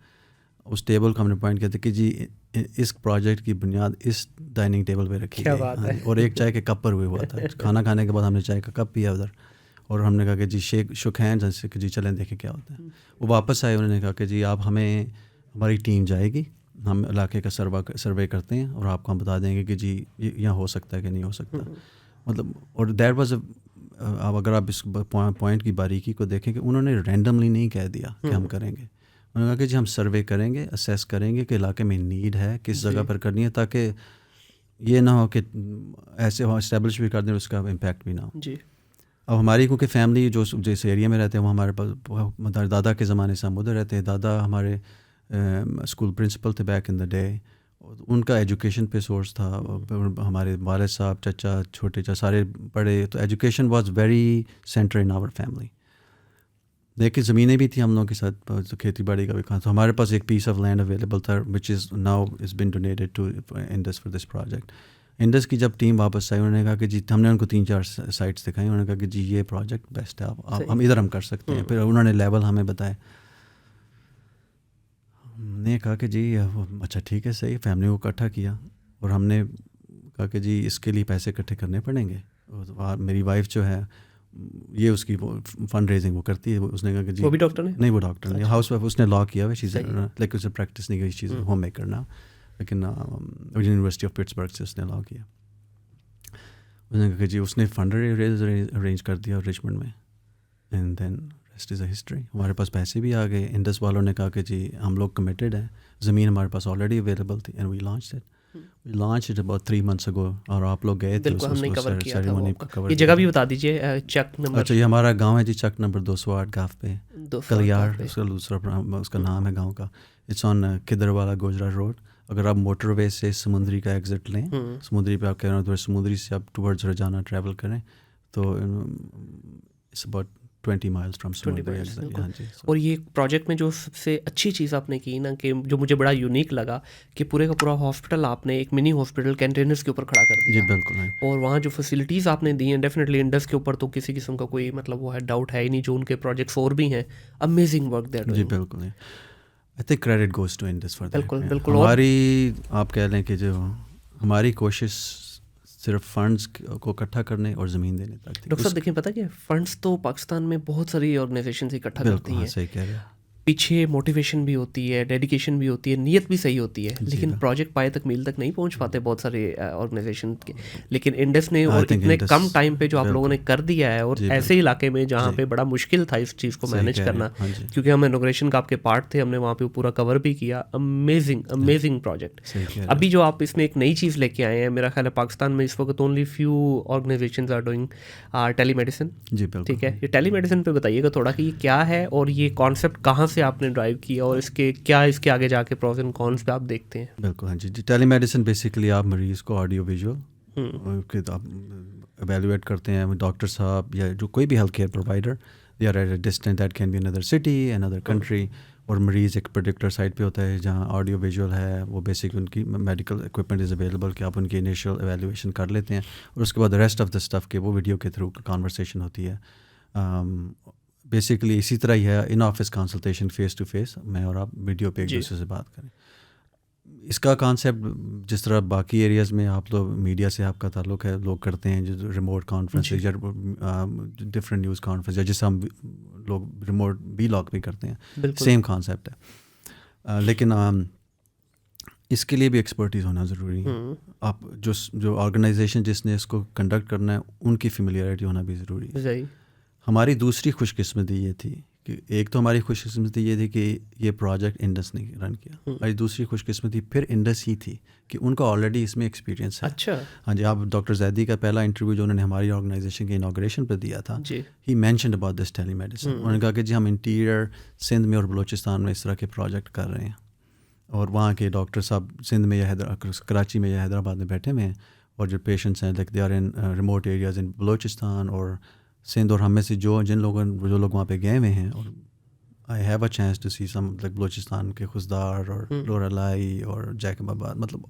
اس ٹیبل کو ہم نے پوائنٹ کیا تھا کہ جی اس پروجیکٹ کی بنیاد اس ڈائننگ ٹیبل پہ رکھی گئی. اور ایک چائے کے کپ پر ہوئے ہوا تھا. کھانا کھانے کے بعد ہم نے چائے کا کپ پیا ادھر, اور ہم نے کہا کہ جی شک ہینڈ سے کہ جی چلیں دیکھیں کیا ہوتا ہے. وہ واپس آئے, انہوں نے کہا کہ جی آپ ہماری ٹیم جائے گی, ہم علاقے کا سروے کرتے ہیں اور آپ کو ہم بتا دیں گے کہ جی یہاں ہو سکتا ہے کہ نہیں ہو سکتا. مطلب اور دیٹ واز اب اگر آپ اس پوائنٹ کی باریکی کو دیکھیں کہ انہوں نے رینڈملی نہیں کہہ دیا کہ ہم کریں گے. انہوں نے کہا کہ جی ہم سروے کریں گے, اسیس کریں گے کہ علاقے میں نیڈ ہے, کس جگہ پر کرنی ہے, تاکہ یہ نہ ہو کہ ایسے اسٹیبلش بھی کر دیں اس کا امپیکٹ بھی نہ ہو. جی. اب ہماری کیونکہ فیملی جو جس ایریا میں رہتے ہیں وہ ہمارے پاس دادا کے زمانے سے ہم ادھر رہتے ہیں. دادا ہمارے اسکول پرنسپل تھے بیک ان دا ڈے, ان کا ایجوکیشن پہ سورس تھا. ہمارے والد صاحب, چچا, چھوٹے چچا سارے پڑھے, تو education was very centre in our family. لیکن زمینیں بھی تھیں ہم لوگوں کے ساتھ, کھیتی باڑی کا بھی کام. تو ہمارے پاس ایک پیس آف لینڈ اویلیبل تھا which is now is been donated to Indus for this project. Indus کی جب ٹیم واپس آئی انہوں نے کہا کہ جی, ہم نے ان کو 3-4 سائٹس دکھائی, انہوں نے کہا کہ جی یہ پروجیکٹ بیسٹ ہے, ہم ادھر ہم کر سکتے ہیں. پھر انہوں نے لیول ہمیں بتائے. ہم نے کہا کہ جی اچھا ٹھیک ہے صحیح. فیملی کو اکٹھا کیا اور ہم نے کہا کہ جی اس کے لیے پیسے اکٹھے کرنے پڑیں گے. اور میری وائف جو ہے یہ اس کی فنڈ ریزنگ وہ کرتی ہے. اس نے کہا کہ جی وہ بھی ڈاکٹر نہیں, وہ ڈاکٹر نہیں, ہاؤس وائف. اس نے لا کیا ہوا چیزیں, لیکن اسے پریکٹس نہیں کی چیزیں, ہوم میکر نا, لیکن یونیورسٹی آف پٹسبرگ سے اس نے لا کیا. اس نے کہا کہ جی اس نے فنڈ ارینج کر دیا رچمنڈ میں, and then rest is a history. ہمارے پاس پیسے بھی آ گئے. انڈس والوں نے کہا کہ جی ہم لوگ کمیٹیڈ ہیں, زمین ہمارے پاس آلریڈی اویلیبل تھی, and we launch it. We launch it about 3 months ago. اور آپ لوگ گئے تھے سیریمونی کور. یہ جگہ بھی بتا دیجیے, چک نمبر. اچھا یہ ہمارا گاؤں ہے جی, چک نمبر 208 گاف پہ, کلیار اس کا دوسرا اس کا نام ہے گاؤں کا. اٹس آن کدر والا گوجرا روڈ. اگر آپ موٹر وے سے سمندری کا ایگزٹ لیں, سمندری پہ آپ کہہ رہے ہیں, سمندری سے آپ ٹورڈز رجانا ٹریول کریں تو اٹس اباؤٹ 20 miles فرام سمندری. ہاں جی. اور یہ پروجیکٹ میں جو سب سے اچھی چیز آپ نے کی نا, کہ جو مجھے بڑا یونیک لگا, کہ پورے کا پورا ہاسپٹل آپ نے ایک منی ہاسپٹل کنٹینرز کے اوپر کھڑا کر دیا. جی بالکل. اور وہاں جو فیسلٹیز آپ نے دی ہیں, ڈیفینیٹلی انڈس کے اوپر تو کسی قسم کا کوئی مطلب وہ ہے ڈاؤٹ ہے ہی نہیں. جو ان کے پروجیکٹس اور بھی ہیں, امیزنگ ورک دیٹ. جی بالکل. I think credit goes to Indus for that. بالکل بالکل. ہماری آپ کہہ لیں کہ جو ہماری کوشش صرف فنڈز کو اکٹھا کرنے اور زمین دینے تک تھی. ڈاکٹر صاحب دیکھیں, پتہ کیا فنڈس تو پاکستان میں بہت ساری آرگنائزیشنز اکٹھا کرتی ہیں. صحیح کہہ رہے ہیں. پیچھے موٹیویشن بھی ہوتی ہے, ڈیڈیکیشن بھی ہوتی ہے, نیت بھی صحیح ہوتی ہے, لیکن پروجیکٹ پائے تک میل تک نہیں پہنچ پاتے بہت سارے آرگنائزیشن کے. لیکن انڈس نے اور اتنے کم ٹائم پہ جو آپ لوگوں نے کر دیا ہے, اور ایسے علاقے میں جہاں پہ بڑا مشکل تھا اس چیز کو مینیج کرنا, کیونکہ ہم انوگریشن کا آپ کے پارٹ تھے, ہم نے وہاں پہ پورا کور بھی کیا. Amazing project. ابھی جو آپ اس میں ایک نئی چیز لے کے آئے ہیں, میرا خیال ہے پاکستان میں اس وقت only few organizations are doing telemedicine. جی بالکل. ٹھیک ہے, یہ ٹیلی میڈیسن پہ بتائیے گا تھوڑا کہ یہ کیا ہے, اور یہ کانسیپٹ کہاں سے آپ نے ڈرائیو کیا, اور اس کے کیا اس کے آگے جا کے پروز اینڈ کونس پہ آپ دیکھتے ہیں. بالکل. ہاں جی. ٹیلی میڈیسن بیسیکلی آپ مریض کو آڈیو ویژول آپ ایویلویٹ کرتے ہیں. ڈاکٹر صاحب یا جو کوئی بھی health care provider, they are at a distance, that can be اندر سٹی, اندر کنٹری, اور مریض ایک پرٹیکولر سائٹ پہ ہوتا ہے جہاں آڈیو ویژول ہے. وہ بیسک ان کی میڈیکل اکوپمنٹ از اویلیبل کہ آپ ان کی انیشیل ایویلویشن کر لیتے ہیں, اور اس کے بعد ریسٹ آف دا اسٹف کے وہ ویڈیو کے تھرو کانورسیشن ہوتی ہے. بیسکلی اسی طرح ہی ہے in office consultation face to face, میں اور آپ ویڈیو پہ ایک دوسرے سے بات کریں. اس کا کانسیپٹ جس طرح باقی ایریاز میں آپ لوگ میڈیا سے آپ کا تعلق ہے, لوگ کرتے ہیں جو ریموٹ کانفرنس یا ڈفرینٹ نیوز کانفرنس, یا جسے ہم لوگ ریموٹ بی لاگ بھی کرتے ہیں, سیم کانسیپٹ ہے. لیکن اس کے لیے بھی ایکسپرٹیز ہونا ضروری ہے. آپ جو آرگنائزیشن جس نے اس کو کنڈکٹ کرنا ہے ان کی فیملیئرٹی ہونا بھی ضروری ہے. ہماری دوسری خوش قسمتی یہ تھی کہ ایک تو ہماری خوش قسمتی یہ تھی کہ یہ پروجیکٹ انڈس نے رن کیا. ہماری دوسری خوش قسمتی پھر انڈس ہی تھی کہ ان کا آلریڈی اس میں ایکسپیرینس ہے. اچھا. ہاں جی. آپ ڈاکٹر زیدی کا پہلا انٹرویو جو انہوں نے ہماری آرگنائزیشن کے انوگریشن پہ دیا تھا, he mentioned about this telemedicine. انہوں نے کہا کہ جی ہم انٹیریئر سندھ میں اور بلوچستان میں اس طرح کے پروجیکٹ کر رہے ہیں, اور وہاں کے ڈاکٹر صاحب سندھ میں یا کراچی میں یا حیدرآباد میں بیٹھے ہوئے ہیں, اور جو پیشنٹس ہیں like they are in remote areas in Balochistan اور سندھ, اور ہم میں سے جو لوگ وہاں پہ گئے ہوئے ہیں, اور I have a chance to see some like Balochistan کے خزدار اور لورالائی اور جیکب آباد, مطلب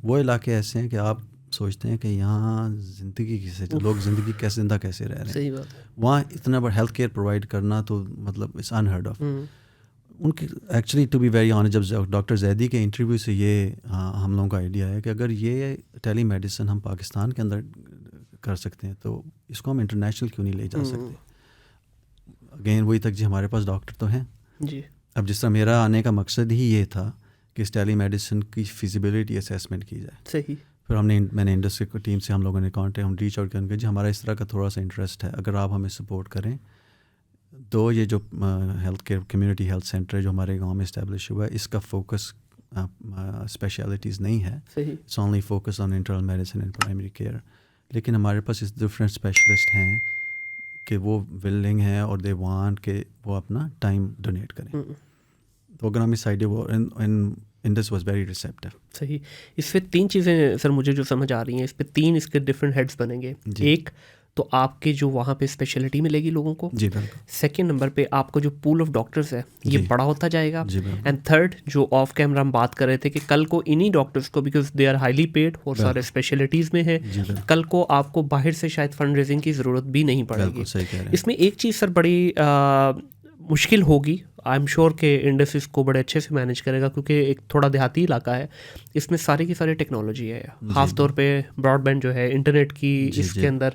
وہ علاقے ایسے ہیں کہ آپ سوچتے ہیں کہ یہاں زندگی کیسے, لوگ زندگی کیسے زندہ کیسے رہ رہے ہیں. صحیح بات ہے. وہاں اتنا بڑا ہیلتھ کیئر پرووائڈ کرنا تو مطلب اٹس انہرڈ آف. ان کی actually to be very honest, جب ڈاکٹر زیدی کے انٹرویو سے یہ ہم لوگوں کا آئیڈیا ہے کہ اگر یہ ٹیلی میڈیسن ہم پاکستان کے اندر کر سکتے ہیں تو اس کو ہم انٹرنیشنل کیوں نہیں لے جا سکتے. اگین وہی تک جی ہمارے پاس ڈاکٹر تو ہیں جی. اب جس طرح میرا آنے کا مقصد ہی یہ تھا کہ اس ٹیلی میڈیسن کی فیزیبلٹی اسیسمنٹ کی جائے. صحیح. پھر میں نے انڈسٹری ٹیم سے ہم لوگوں نے کانٹیکٹ ہم ریچ آؤٹ کریں گے جی ہمارا اس طرح کا تھوڑا سا انٹرسٹ ہے, اگر آپ ہمیں سپورٹ کریں تو یہ جو health care community health centre ہے جو ہمارے گاؤں میں اسٹیبلش ہوا ہے, اس کا فوکس اسپیشلٹیز نہیں ہے, it's only focus on internal medicine and primary care. لیکن ہمارے پاس اس ڈفرینٹ اسپیشلسٹ ہیں کہ وہ ولنگ ہیں اور دے وانٹ کہ وہ اپنا ٹائم ڈونیٹ کریں. تو اگر ہم اس سائڈ وہ انڈس واز ویری ریسیپٹیو. صحیح. اس پہ 3 چیزیں سر مجھے جو سمجھ آ رہی ہیں, اس پہ 3 اس کے ڈفرینٹ ہیڈس بنیں گے. ایک تو آپ کے جو وہاں پہ اسپیشلٹی ملے گی لوگوں کو. جی بالکل. سیکنڈ نمبر پہ آپ کو جو پول آف ڈاکٹرس ہے یہ بڑا ہوتا جائے گا. اینڈ تھرڈ جو آف کیمرہ ہم بات کر رہے تھے کہ کل کو انہی ڈاکٹرس کو, because they are highly paid اور سارے اسپیشلٹیز میں ہیں, کل کو آپ کو باہر سے شاید فنڈ ریزنگ کی ضرورت بھی نہیں پڑے گی. اس میں ایک چیز سر بڑی مشکل ہوگی, آئی ایم شیور کہ انڈس اس کو بڑے اچھے سے مینیج کرے گا کیونکہ ایک تھوڑا دیہاتی علاقہ ہے, اس میں ساری کی ساری ٹیکنالوجی ہے, خاص طور پہ براڈ بینڈ جو ہے انٹرنیٹ کی اس کے اندر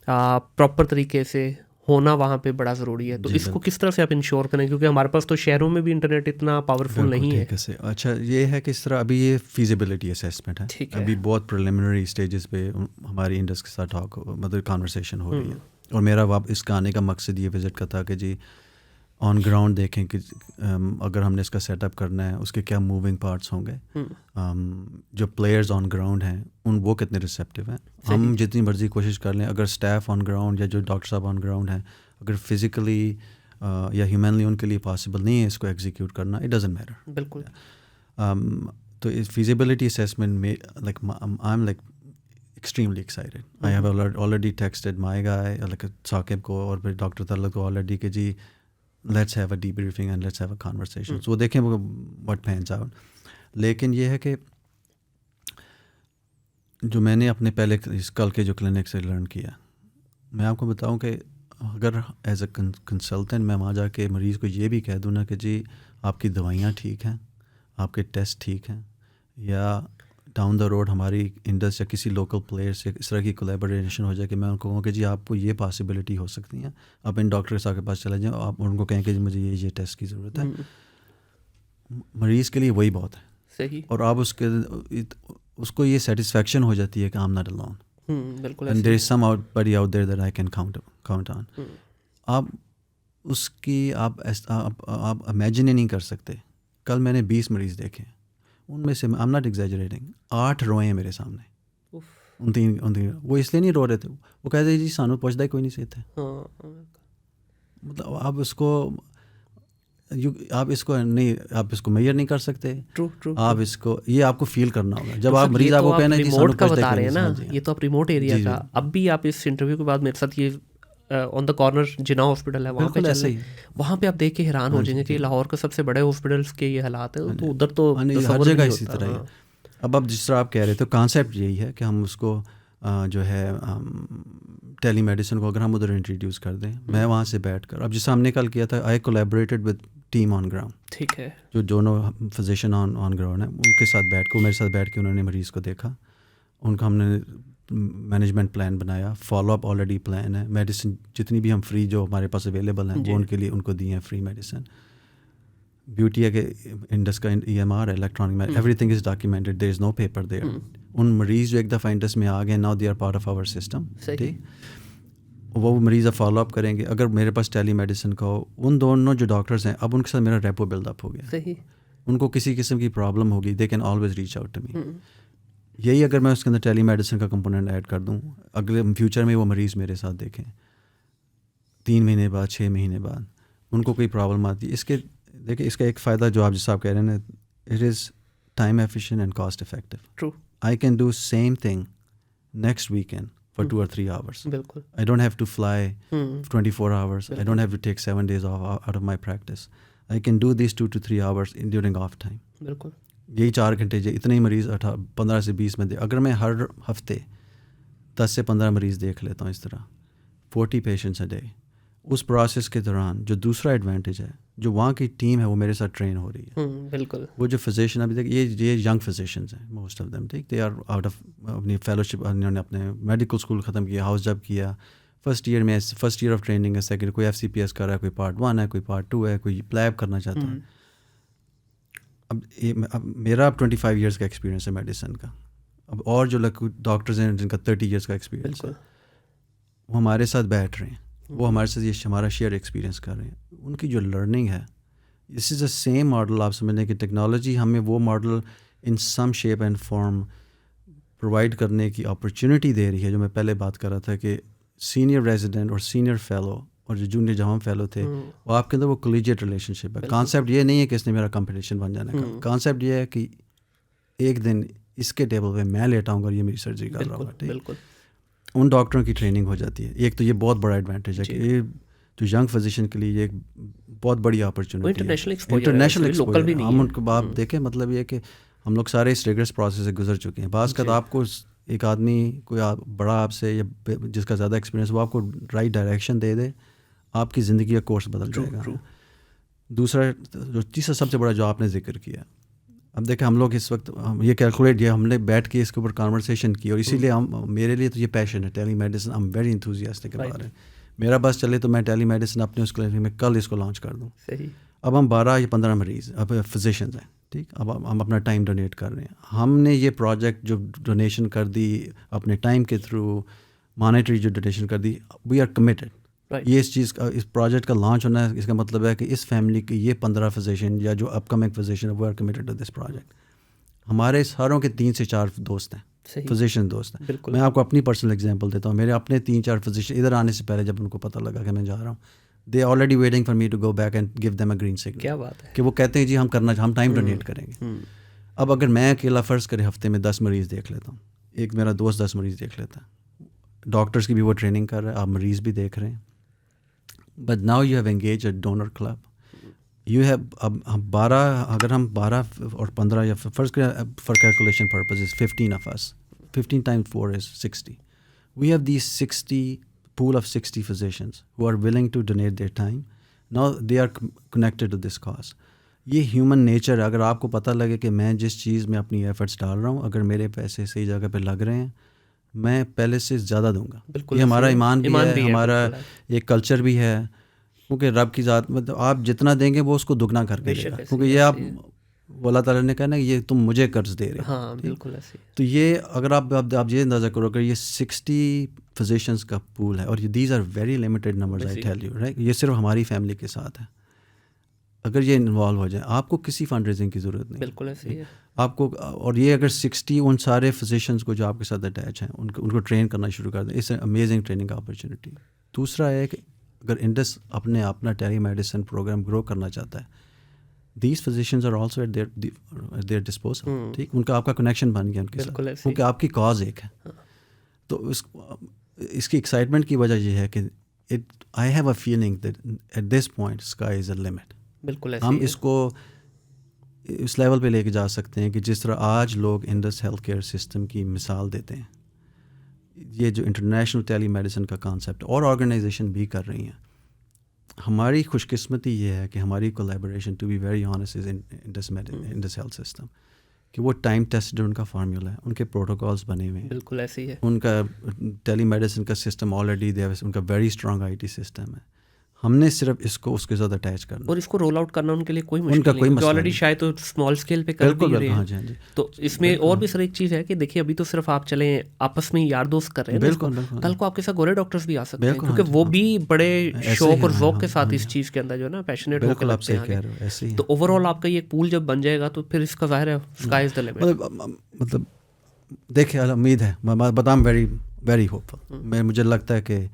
پراپر طریقے سے ہونا وہاں پہ بڑا ضروری ہے. تو اس کو کس طرح سے آپ انشور کریں, کیونکہ ہمارے پاس تو شہروں میں بھی انٹرنیٹ اتنا پاورفل نہیں ہے. اچھا یہ ہے کہ اس طرح ابھی یہ فیزیبلٹی اسیسمنٹ ہے, ابھی بہت پریلیمنری اسٹیجز پہ ہماری انڈس کے ساتھ ٹاک مطلب کانورسیشن ہو رہی ہے. اور میرا اس کا آنے کا مقصد یہ وزٹ کا تھا کہ جی آن گراؤنڈ دیکھیں کہ اگر ہم نے اس کا سیٹ اپ کرنا ہے اس کے کیا موونگ پارٹس ہوں گے, جو پلیئرز آن گراؤنڈ ہیں وہ کتنے ریسیپٹیو ہیں. ہم جتنی مرضی کوشش کر لیں, اگر اسٹاف آن گراؤنڈ یا جو ڈاکٹر صاحب آن گراؤنڈ ہیں اگر فزیکلی یا ہیومنلی ان کے لیے پاسبل نہیں ہے اس کو ایگزیکیوٹ کرنا, اٹ ڈزنٹ میٹر. بالکل. تو فیزیبلٹی اسیسمنٹ میں like I am like extremely excited. I have already texted my guy like Saqib کو اور پھر ڈاکٹر طلعت کو already کہ جی let's have a debriefing and let's have a conversation. So دیکھیں وہ what pans out. لیکن یہ ہے کہ جو میں نے اپنے پہلے اس کل کے جو کلینک سے لرن کیا, میں آپ کو بتاؤں کہ اگر ایز اے کنسلٹنٹ میں وہاں جا کے مریض کو یہ بھی کہہ دوں نا کہ جی آپ کی دوائیاں ٹھیک ہیں, آپ کے ٹیسٹ ٹھیک ہیں, یا ڈاؤن دا روڈ ہماری انڈس یا کسی لوکل پلیئر سے اس طرح کی کولیبریشن ہو جائے کہ میں ان کو کہوں کہ جی آپ کو یہ پاسبلٹی ہو سکتی ہیں, آپ ان ڈاکٹر صاحب کے پاس چلے جائیں, آپ ان کو کہیں کہ مجھے یہ ٹیسٹ کی ضرورت ہے, مریض کے لیے وہی بہت ہے. صحیح. اور آپ اس کو یہ سیٹسفیکشن ہو جاتی ہے کہ I'm not alone. بالکل. And there is somebody out there that I can count on. آپ اس کی آپ امیجن ہی نہیں کر سکتے. کل میں نے 20 مریض دیکھے, ان میں سے I'm not exaggerating 8 روئے ہیں میرے سامنے. ان تین وہ اس لیے نہیں رو رہے تھے, وہ کہتے ہیں جی سانو پوچھتا ہی کوئی نہیں سیتے. مطلب آپ اس کو میئر نہیں کر سکتے. آپ اس کو یہ آپ کو فیل کرنا ہوگا جب آپ مریض آپ کو کہنا ہے ریموٹ کا بتا رہے ہیں نا, یہ تو آپ ریموٹ ایریا کا. اب بھی آپ اس انٹرویو کے بعد میرے ساتھ یہ آن دا کارنر جنا ہاسپٹل ہے وہاں پہ چل رہے ہیں, وہاں پہ آپ دیکھ کے حیران ہو جائیں گے کہ لاہور کا سب سے بڑے ہاسپٹلس کے یہ حالات ہیں, تو ادھر تو ہر جگہ اسی طرح ہے. اب جس طرح آپ کہہ رہے تھے کانسیپٹ یہی ہے کہ ہم اس کو جو ہے ٹیلی میڈیسن کو اگر ہم ادھر انٹروڈیوس کر دیں, میں وہاں سے بیٹھ کر, اب جیسے ہم نے کل کیا تھا آئی کولیبریٹڈ ود ٹیم آن گراؤنڈ. ٹھیک ہے. جو دونوں فزیشین آن گراؤنڈ ہیں ان کے ساتھ بیٹھ کے میرے ساتھ بیٹھ کے انہوں نے مریض کو دیکھا, ان کا ہم نے مینجمنٹ پلان بنایا, فالو اپ آلریڈی پلان ہے, میڈیسن جتنی بھی ہم فری جو ہمارے پاس اویلیبل ہیں وہ ان کے لیے ان کو دی ہیں فری میڈیسن. بیوٹی ہے کہ انڈس کا EMR ہے electronic, everything is documented, there is no paper there. ان مریض جو ایک دفعہ انڈس میں آ گئے, now they are part of our system. ٹھیک, وہ مریض اب فالو اپ کریں گے. اگر میرے پاس ٹیلی میڈیسن کا ہو, ان دونوں جو ڈاکٹرس ہیں اب ان کے ساتھ میرا ریپو بلڈ اپ ہو گیا. صحیح. ان کو کسی قسم کی پرابلم ہوگی they can always reach out to me. یہی اگر میں اس کے اندر ٹیلی میڈیسن کا کمپوننٹ ایڈ کر دوں, اگلے فیوچر میں وہ مریض میرے ساتھ دیکھیں 3 مہینے بعد 6 مہینے بعد ان کو کوئی پرابلم آتی ہے. اس کے دیکھیں اس کا ایک فائدہ جو آپ جیسا آپ کہہ رہے ہیں نا, it is time efficient and cost effective. True. I can do same thing next weekend for 2 or 3 hours. بالکل. I don't have to fly 24 hours. I don't have to take 7 days off out of my practice. I can do these 2 to 3 hours during off time. بالکل. یہی 4 گھنٹے اتنے ہی مریض 15 سے 20 میں دے. اگر میں ہر ہفتے 10 سے 15 مریض دیکھ لیتا ہوں اس طرح 40 پیشنٹس اے ڈے, اس پروسیس کے دوران جو دوسرا ایڈوانٹیج ہے, جو وہاں کی ٹیم ہے وہ میرے ساتھ ٹرین ہو رہی ہے. بالکل. وہ جو فزیشین ابھی تک یہ ینگ فزیشنز ہیں موسٹ آف دیم, ٹھیک, دے آر آؤٹ آف اپنی فیلوشپ, انہوں نے اپنے میڈیکل اسکول ختم کیا, ہاؤس جاب کیا, فرسٹ ایئر آف ٹریننگ ہے, سیکنڈ کوئی FCPS کر رہا ہے, کوئی پارٹ 1 ہے, کوئی پارٹ 2 ہے, کوئی پلیب کرنا چاہتا ہے. اب میرا 25 ایئرس کا ایکسپیرینس ہے میڈیسن کا, اب اور جو ڈاکٹرز ہیں جن کا 30 ایئرس کا ایکسپیرینس ہے وہ ہمارے ساتھ بیٹھ رہے ہیں, وہ ہمارے ساتھ یہ ہمارا شیئر ایکسپیرینس کر رہے ہیں. ان کی جو لرننگ ہے دس از اے سیم ماڈل. آپ سمجھیں کہ ٹیکنالوجی ہمیں وہ model in some shape and form provide کرنے کی اپرچونیٹی دے رہی ہے. جو میں پہلے بات کر رہا تھا کہ سینئر ریزیڈنٹ اور سینئر فیلو اور جو جونیئر جہاں فیلو تھے وہ آپ کے اندر وہ کولیجیٹ ریلیشن شپ ہے. کانسیپٹ یہ نہیں ہے کہ اس نے میرا کمپٹیشن بن جانا ہے. کانسیپٹ یہ ہے کہ ایک دن اس کے ٹیبل پہ میں لیٹا ہوں گا اور یہ میری سرجری کر رہا ہوگا. بالکل ان ڈاکٹروں کی ٹریننگ ہو جاتی ہے. ایک تو یہ بہت بڑا ایڈوانٹیج ہے کہ یہ جو ینگ فزیشین کے لیے یہ ایک بہت بڑی اپرچونیٹی ہے. انٹرنیشنل ایکسپوجر ہم ان کو آپ دیکھیں, مطلب یہ کہ ہم لوگ سارے اس ریگرس پروسیس سے گزر چکے ہیں. بعض کا آپ کو ایک آدمی کوئی بڑا آپ سے یا جس کا زیادہ ایکسپیرینس وہ آپ کو رائٹ ڈائریکشن دے دے, آپ کی زندگی کا کورس بدل جائے گا. دوسرا جو تیسرا سب سے بڑا جو آپ نے ذکر کیا, اب دیکھیں ہم لوگ اس وقت یہ کیلکولیٹ کیا, ہم نے بیٹھ کے اس کے اوپر کانورسیشن کی, اور اسی لیے میرے لیے تو یہ پیشن ہے telemedicine. I am very enthusiastic about it. میرا بس چلے تو میں ٹیلی میڈیسن اپنے اس کلینک میں کل اس کو لانچ کر دوں. اب ہم 12 یا 15 مریض اب فزیشینز ہیں, ٹھیک, اب ہم اپنا ٹائم ڈونیٹ کر رہے ہیں. ہم نے یہ پروجیکٹ جو ڈونیشن کر دی اپنے ٹائم کے تھرو, مانیٹری جو ڈونیشن کر دی, وی آر کمیٹڈ. یہ اس چیز کا, اس پروجیکٹ کا لانچ ہونا ہے, اس کا مطلب ہے کہ اس فیملی کی یہ 15 فزیشین یا جو upcoming physician we are committed to this project. ہمارے ساروں کے 3 سے 4 دوست ہیں, فزیشین دوست ہیں. میں آپ کو اپنی پرسنل ایگزامپل دیتا ہوں. میرے اپنے 3-4 فزیشین ادھر آنے سے پہلے جب ان کو پتہ لگا کہ میں جا رہا ہوں, they already waiting for me to go back and give them a green signal. کیا بات ہے کہ وہ کہتے ہیں جی ہم ٹائم ڈونیٹ کریں گے. اب اگر میں اکیلا فرض کرے ہفتے میں 10 مریض دیکھ لیتا ہوں, ایک میرا دوست 10 مریض دیکھ لیتا ہے, ڈاکٹرس کی بھی وہ ٹریننگ کر رہا ہے, آپ مریض بھی دیکھ رہے ہیں. But now you have engage a donor club. You have اب 12 اگر ہم 12 اور 15 یا فرض کریں فار کیلکولیشن پرپز 15 آف اس, 15 times 4 is 60. We have these 60 pool of 60 physicians who are willing to donate their time. Now they are connected to this cause. یہ human nature ہے. اگر آپ کو پتہ لگے کہ میں جس چیز میں اپنی ایفرٹس ڈال رہا ہوں, اگر میرے پیسے صحیح جگہ پہ لگ رہے ہیں, میں پہلے سے زیادہ دوں گا. یہ ہمارا ایمان بھی ہے, ہمارا ایک کلچر بھی ہے, کیونکہ رب کی ذات مطلب آپ جتنا دیں گے وہ اس کو دگنا کر کے دے گا. کیونکہ یہ آپ اللہ تعالیٰ نے کہا نا یہ تم مجھے قرض دے رہے ہیں. ہاں بالکل ایسے. تو یہ اگر آپ یہ اندازہ کرو کہ یہ 60 فزیشنس کا پول ہے, اور یہ these are very limited numbers, I tell you right. یہ صرف ہماری فیملی کے ساتھ ہے. اگر یہ انوالو ہو جائے, آپ کو کسی فنڈ ریزنگ کی ضرورت نہیں. بالکل ایسے ہے آپ کو. اور یہ اگر 60 ان سارے فزیشنس کو جو آپ کے ساتھ اٹیچ ہیں ان کو ٹرین کرنا شروع کر دیں, اس امیزنگ ٹریننگ اپرچونیٹی. دوسرا ہے کہ اگر انڈس اپنا ٹیلی میڈیسن پروگرام گرو کرنا چاہتا ہے, these physicians are also at their disposal. ٹھیک, ان کا آپ کا کنیکشن بن گیا ان کے ساتھ, کیونکہ آپ کی کاز ایک ہے. تو اس کی ایکسائٹمنٹ کی وجہ یہ ہے کہ I have a feeling that at this point sky is a limit. بالکل ہم اس کو اس لیول پہ لے کے جا سکتے ہیں کہ جس طرح آج لوگ انڈس ہیلتھ کیئر سسٹم کی مثال دیتے ہیں, یہ جو انٹرنیشنل ٹیلی میڈیسن کا کانسیپٹ اور آرگنائزیشن بھی کر رہی ہیں. ہماری خوش قسمتی یہ ہے کہ ہماری collaboration to be very honest is Indus health system, کہ وہ ٹائم ٹیسٹڈ ان کا فارمولا ہے, ان کے پروٹوکالس بنے ہوئے ہیں. بالکل ایسے ہی ہے. ان کا ٹیلی میڈیسن کا سسٹم آلریڈی ان کا very strong I T system ہے. ہم نے صرف اس کو اس کے ساتھ اٹیچ کرنا, اور اس کو رول آؤٹ کرنا ان کے لیے کوئی مشکل نہیں ہے. آلریڈی شاید تو اسمال اسکیل پہ کر بھی رہے ہیں. تو اس میں اور بھی سر ایک چیز ہے کہ دیکھیے ابھی تو صرف آپ چلیں آپس میں یار دوست کر رہے ہیں, کل کو آپ کے ساتھ گورے ڈاکٹرز بھی آ سکتے ہیں, کیونکہ وہ بھی بڑے شوق اور ذوق کے ساتھ اس چیز کے اندر جو ہے نا پیشنیٹ ہو کے لگتے ہیں. تو اوور آل آپ کا یہ پول جب بن جائے گا تو پھر اس کا ظاہر ہے اسکائی از دی لمٹ. مطلب دیکھیں امید ہے, بتا ویری ویری ہوپفل. مجھے لگتا ہے کہ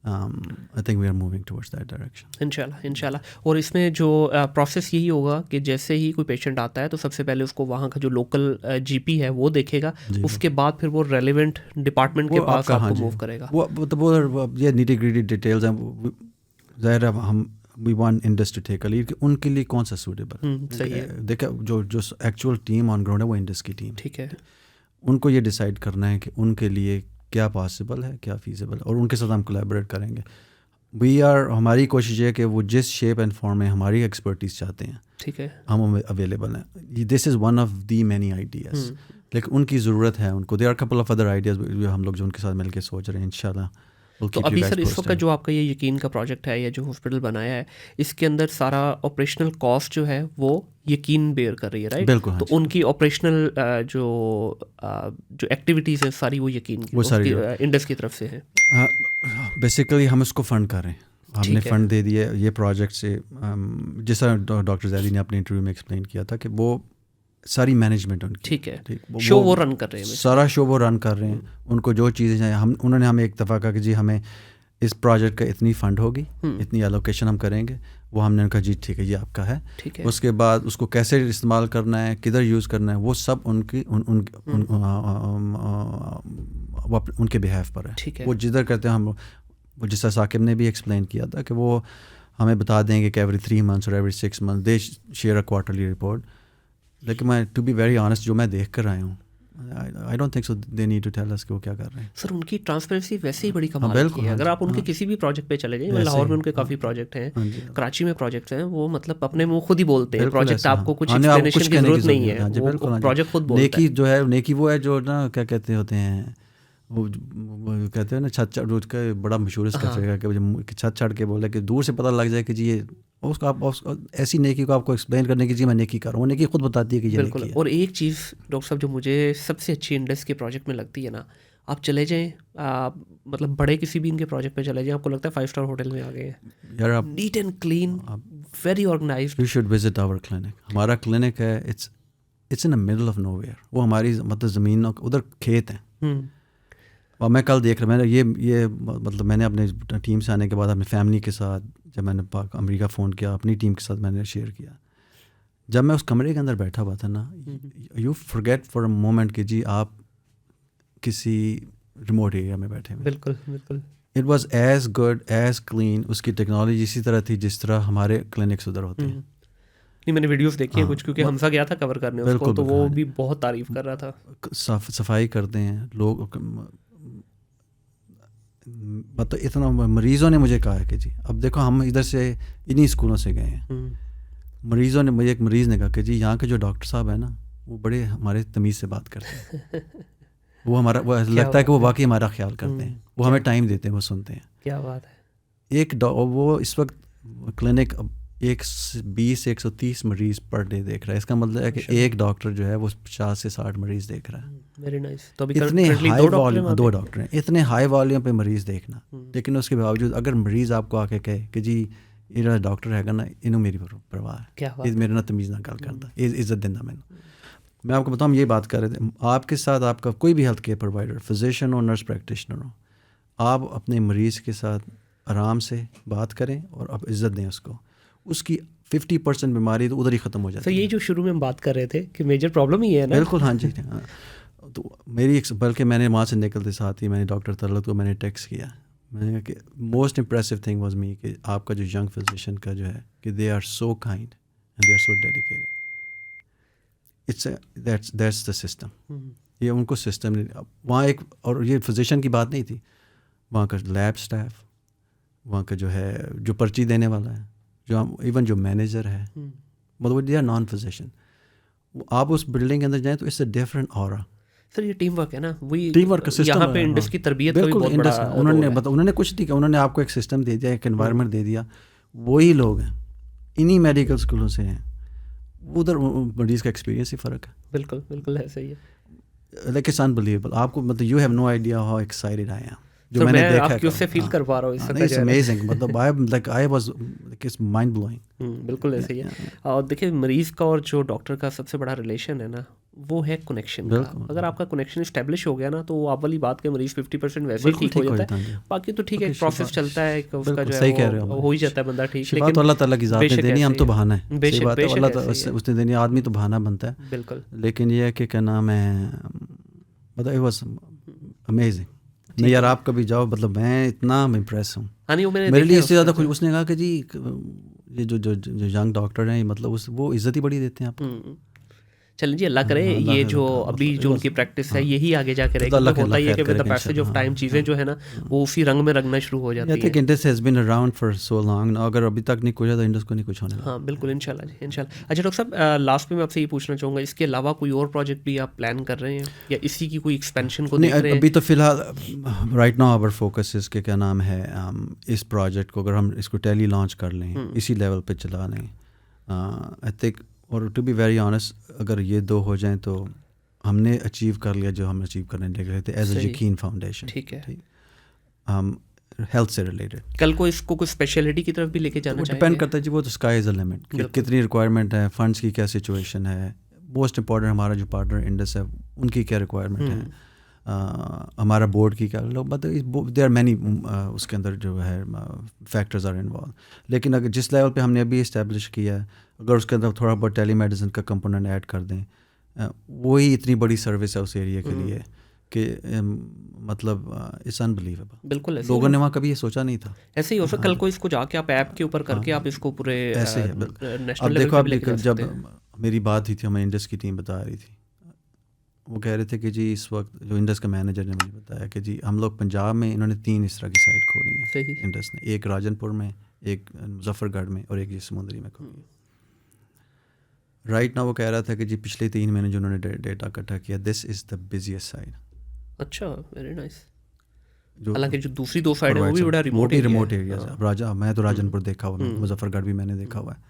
I think we are moving towards that direction. انشاءاللہ. اور اس میں جو پروسیس یہی ہوگا کہ جیسے ہی کوئی پیشنٹ آتا ہے تو سب سے پہلے اس کو وہاں کا جو لوکل جی پی ہے وہ دیکھے گا, اس کے بعد پھر وہ ریلیونٹ ڈپارٹمنٹ کے پاس آپ کو موو کرے گا. وہ یہ نیٹی گریٹی ڈیٹیلز ہیں. ظاہر ہے ہم we want Indus to take a lead کہ ان کے لیے کون سا سوٹیبل. صحیح ہے. دیکھا جو ایکچوئل ٹیم آن گراؤنڈ ہے وہ انڈس کی ٹیم. ٹھیک ہے. ان کو یہ ڈیسائیڈ کرنا ہے کہ ان کے لیے کیا پاسبل ہے, کیا فیزیبل ہے, اور ان کے ساتھ ہم کولیبریٹ کریں گے. ہماری کوشش یہ ہے کہ وہ جس شیپ اینڈ فارم میں ہماری ایکسپرٹیز چاہتے ہیں, ٹھیک ہے, ہم اویلیبل ہیں. This is one of the many ideas, لیکن ان کی ضرورت ہے ان کو. There are couple of other ideas ہم لوگ جو ان کے ساتھ مل کے سوچ رہے ہیں انشاءاللہ. تو ابھی سر اس وقت جو آپ کا یہ یقین کا پروجیکٹ ہے یا جو ہاسپٹل بنایا ہے, اس کے اندر سارا آپریشنل کاسٹ جو ہے وہ یقین بیئر کر رہی ہے، رائٹ؟ بالکل. تو ان کی آپریشنل جو ایکٹیویٹیز ہیں ساری وہ یقین کی انڈس کی طرف سے ہیں. بیسیکلی ہم اس کو فنڈ کر رہے ہیں. ہم نے فنڈ دے دیا یہ پروجیکٹ سے. جس طرح ڈاکٹر زیدی نے اپنے انٹرویو میں ایکسپلین کیا تھا کہ وہ ساری مینجمنٹ ان کی, ٹھیک ہے, شو وہ رن کر رہے ہیں, سارا شو وہ رن کر رہے ہیں. ان کو جو چیزیں چاہیے انہوں نے ہمیں ایک دفعہ کہا کہ جی ہمیں اس پروجیکٹ کا اتنی فنڈ ہوگی, اتنی الوکیشن ہم کریں گے. وہ ہم نے کہا جی ٹھیک ہے یہ آپ کا ہے. اس کے بعد اس کو کیسے استعمال کرنا ہے, کدھر یوز کرنا ہے, وہ سب ان کے بہیف پر ہے. وہ جدھر کرتے ہیں ہم, جس طرح ثاقب نے بھی ایکسپلین کیا تھا کہ وہ ہمیں بتا دیں گے کہ ایوری 3 months اور every 6 months they share a quarterly report. لیکن میں ٹو بی ویری آنیسٹ جو میں دیکھ کر آیا ہوں, I don't think so they need to tell us کہ وہ کیا کر رہے ہیں. سر ان کی ٹرانسپیرنسی ویسے ہی بڑی کمال کی ہے. اگر آپ ان کے کسی بھی پروجیکٹ پہ چلے جائیں, لاہور میں ان کے کافی پروجیکٹ ہیں, کراچی میں پروجیکٹس ہیں, وہ مطلب اپنے منہ خود ہی بولتے ہیں پروجیکٹ, آپ کو کچھ ایکسپلینیشن کی ضرورت نہیں ہے, وہ پروجیکٹ خود بولتا ہے. نیکی جو ہے, نیکی وہ ہے جو نا کیا کہتے ہوتے ہیں, وہ کہتے ہیں نا چھت چڑھ, اس کا بڑا مشہور اس کا ہے کہ چھت چڑھ کے بولے کہ دور سے پتہ لگ جائے کہ جی یہ اس کو آپ ایسی نیکی کو آپ کو ایکسپلین کرنے کی جی میں نیکی کر رہا ہوں, نیکی خود بتاتی ہے کہ یہ بالکل. اور ایک چیز ڈاکٹر صاحب جو مجھے سب سے اچھی انڈس کے پروجیکٹ میں لگتی ہے نا, آپ چلے جائیں مطلب بڑے کسی بھی ان کے پروجیکٹ پہ چلے جائیں, آپ کو لگتا ہے 5 star ہوٹل میں آ گئے ہیں یار, neat and clean, very organised. You should visit our clinic. ہمارا کلینک ہے, it's in middle of nowhere. وہ ہماری مطلب زمین ادھر کھیت ہیں. اور میں کل دیکھ رہا, میں نے یہ مطلب میں نے اپنے ٹیم سے آنے کے بعد اپنی فیملی کے ساتھ جب میں نے امریکہ فون کیا, اپنی ٹیم کے ساتھ میں نے شیئر کیا. جب میں اس کمرے کے اندر بیٹھا ہوا تھا نا, you forget for a moment کہ جی آپ کسی ریموٹ ایریا میں بیٹھے ہوئے. بالکل بالکل. It was as good as clean. اس کی ٹیکنالوجی اسی طرح تھی جس طرح ہمارے کلینکس ادھر ہوتے ہیں. نہیں میں نے ویڈیوز دیکھی ہیں کچھ, کیونکہ حمزہ گیا تھا کور کرنے اس کو, تو وہ بھی بہت تعریف کر رہا تھا. صفائی کرتے ہیں لوگ. مطلب اتنا مریضوں نے مجھے کہا ہے کہ جی اب دیکھو ہم ادھر سے انہی اسکولوں سے گئے ہیں. مریضوں نے, مجھے ایک مریض نے کہا کہ جی یہاں کے جو ڈاکٹر صاحب ہیں نا وہ بڑے ہمارے تمیز سے بات کرتے ہیں. وہ ہمارا, وہ لگتا ہے کہ وہ واقعی ہمارا خیال کرتے ہیں, وہ ہمیں ٹائم دیتے ہیں, وہ سنتے ہیں. کیا بات ہے. ایک وہ اس وقت کلینک 120-130 مریض پر ڈے دیکھ رہا ہے. اس کا مطلب ہے کہ ایک ڈاکٹر جو ہے وہ 50 سے 60 مریض دیکھ رہا ہے. اتنے ہائی والیوم, 2 ڈاکٹر ہیں, اتنے ہائی والیوم پہ مریض دیکھنا. لیکن اس کے باوجود اگر مریض آپ کو آ کے کہے کہ جی یہ ڈاکٹر ہے گا نا, انہوں میری پرواہ ہے, میرے نہ تمیز نہ گل کرتا, عزت دینا. میں آپ کو بتاؤں یہ بات کر رہے تھے, آپ کے ساتھ آپ کا کوئی بھی ہیلتھ کیئر پرووائڈر, فزیشین ہو, نرس پریکٹیشنر ہو, آپ اپنے مریض کے ساتھ آرام سے بات کریں اور آپ عزت دیں اس کو. اس کی 50% بیماری تو ادھر ہی ختم ہو جاتی ہے. یہ جو شروع میں ہم بات کر رہے تھے کہ میجر پرابلم ہی ہے نا. بالکل ہاں جی. تو میری بلکہ میں نے وہاں سے نکلتے ساتھ ہی میں نے ڈاکٹر طلعت کو میں نے ٹیکسٹ کیا, میں نے کہا کہ most impressive thing was me کہ آپ کا جو ینگ فزیشین کا جو ہے کہ they are so kind and they are so dedicated. That's the system. یہ ان کو سسٹم وہاں ایک, اور یہ فزیشین کی بات نہیں تھی, وہاں کا لیب اسٹاف, وہاں کا جو ہے جو پرچی دینے والا ہے, جو ایون جو مینیجر ہے, مطلب دے آر نان فزیشین. آپ اس بلڈنگ کے اندر جائیں تو اس سے ڈفرینٹ اورا. سر یہ ٹیم ورک ہے نا, وہی ٹیم ورک کا سسٹم. یہاں پہ انڈس کی تربیت کا بھی بہت بڑا انہوں نے کچھ نہیں کیا, انہوں نے آپ کو ایک سسٹم دے دیا, ایک انوائرمنٹ دے دیا. وہی لوگ ہیں, انہی میڈیکل اسکولوں سے ہیں, ادھر مریض کا ایکسپیرینس ہی فرق ہے. بالکل بالکل ایسا ہی ہے. Like it's unbelievable. آپ کو مطلب you have no idea how excited I am. جو میں نے دیکھا آپ کی اس سے فیل کر پا رہا ہوں اس وقت. It's amazing. مطلب I was like it's mind blowing. بالکل ایسے ہی ہے. اور دیکھیں مریض کا اور جو ڈاکٹر کا سب سے بڑا ریلیشن ہے نا, وہ ہے کنیکشن کا. اگر آپ کا کنیکشن اسٹیبلش ہو گیا نا, تو وہ اولی بات کہ مریض 50% ویسے ہی ٹھیک ہو جاتا ہے. باقی تو ٹھیک ہے, پروسیس چلتا ہے, اس کا جو ہے ہو ہی جاتا ہے بندہ ٹھیک. لیکن اللہ تعالیٰ کی ذات نے دینی, ہم تو بہانہ ہے. بے شک اللہ تعالیٰ اس نے دینی, آدمی تو بہانہ بنتا ہے. بالکل. لیکن یہ ہے کہ کیا نام ہے, مطلب it was amazing. نہیں یار آپ کبھی جاؤ, مطلب میں اتنا امپریس ہوں. میرے لیے اس سے زیادہ اس نے کہا کہ جی یہ جو ینگ ڈاکٹر ہیں, مطلب وہ عزت ہی بڑی دیتے ہیں آپ کو. چلیں جی اللہ کرے یہ جو ابھی جو ان کی پریکٹس ہے یہی آگے جا کے رہے گی. ہوتا ہی ہے کہ with the passage of time چیزیں جو ہے نا وہ اسی رنگ میں رنگنا شروع ہو جاتی ہیں. I think Indus has been around for so long. اگر ابھی تک نہیں کچھ تو انڈس کو نہیں کچھ ہونے. ہاں بالکل انشاءاللہ جی انشاءاللہ. اچھا ڈاکٹر صاحب لاسٹ میں میں آپ سے یہ پوچھنا چاہوں گا, اس کے علاوہ کوئی اور پروجیکٹ بھی آپ پلان کر رہے ہیں یا اسی کی کوئی ایکسپینشن کو دیکھ رہے ہیں؟ ابھی تو فی الحال رائٹ ناؤ آور فوکس اس کے کیا نام ہے, اس پروجیکٹ کو اگر ہم اس کو ٹیلی لانچ کر لیں, اسی لیول پہ چلا لیں, I think اور ٹو بی ویری آنیسٹ اگر یہ 2 ہو جائیں تو ہم نے اچیو کر لیا جو ہم اچیو کرنے لے گئے تھے ایز اے یقین فاؤنڈیشن. ٹھیک ہے. ہم ہیلتھ سے ریلیٹڈ کل کو اس کو کوئی اسپیشلٹی کی طرف بھی لے کے جانا چاہیے. ڈپینڈ کرتا ہے جی, وہ تو اسکائی از اے لمٹ, کتنی ریکوائرمنٹ ہے, فنڈس کی کیا سچویشن ہے. موسٹ امپورٹنٹ ہمارا جو پارٹنر انڈس ہے ان کی کیا ریکوائرمنٹ ہے, ہمارا بورڈ کی کیا لوگ, دیر آر مینی اس کے اندر جو ہے فیکٹرز آر انوالو. لیکن اگر جس لیول پہ ہم نے ابھی اسٹیبلش کیا ہے, اگر اس کے اندر تھوڑا بہت ٹیلی میڈیسن کا کمپوننٹ ایڈ کر دیں, وہی اتنی بڑی سروس ہے اس ایریا کے لیے کہ مطلب اٹس انبلیویبل. بالکل لوگوں نے وہاں کبھی یہ سوچا نہیں تھا. ایسے ہی ہو سکتا کل کو اس کو جا کے آپ ایپ کے اوپر کر کے آپ اس کو پورے ایسے ہی. نیشنل اب لیول دیکھو, جب میری بات ہوئی تھی, ہمیں انڈس کی ٹیم بتا رہی تھی, وہ کہہ رہے تھے کہ جی اس وقت جو انڈس کا مینیجر نے مجھے بتایا کہ جی ہم لوگ پنجاب میں انہوں نے 3 اس طرح کی سائٹ کھولی ہیں انڈس نے, ایک راجن پور میں, ایک مظفر گڑھ میں, اور ایک یہ سمندری میں کھولی. رائٹ نا وہ کہہ رہا تھا کہ جی پچھلے 3 مہینے جو انہوں نے ڈیٹا اکٹھا کیا, دس از دا بزیسٹ سائٹ. اچھا, ویری نائس. حالانکہ جو دوسری 2 سائڈ ہے وہ بھی بڑا ریموٹ ایریا ہے. میں تو راجن پور دیکھا ہوا ہے, مظفر گڑھ بھی میں نے دیکھا ہوا ہے.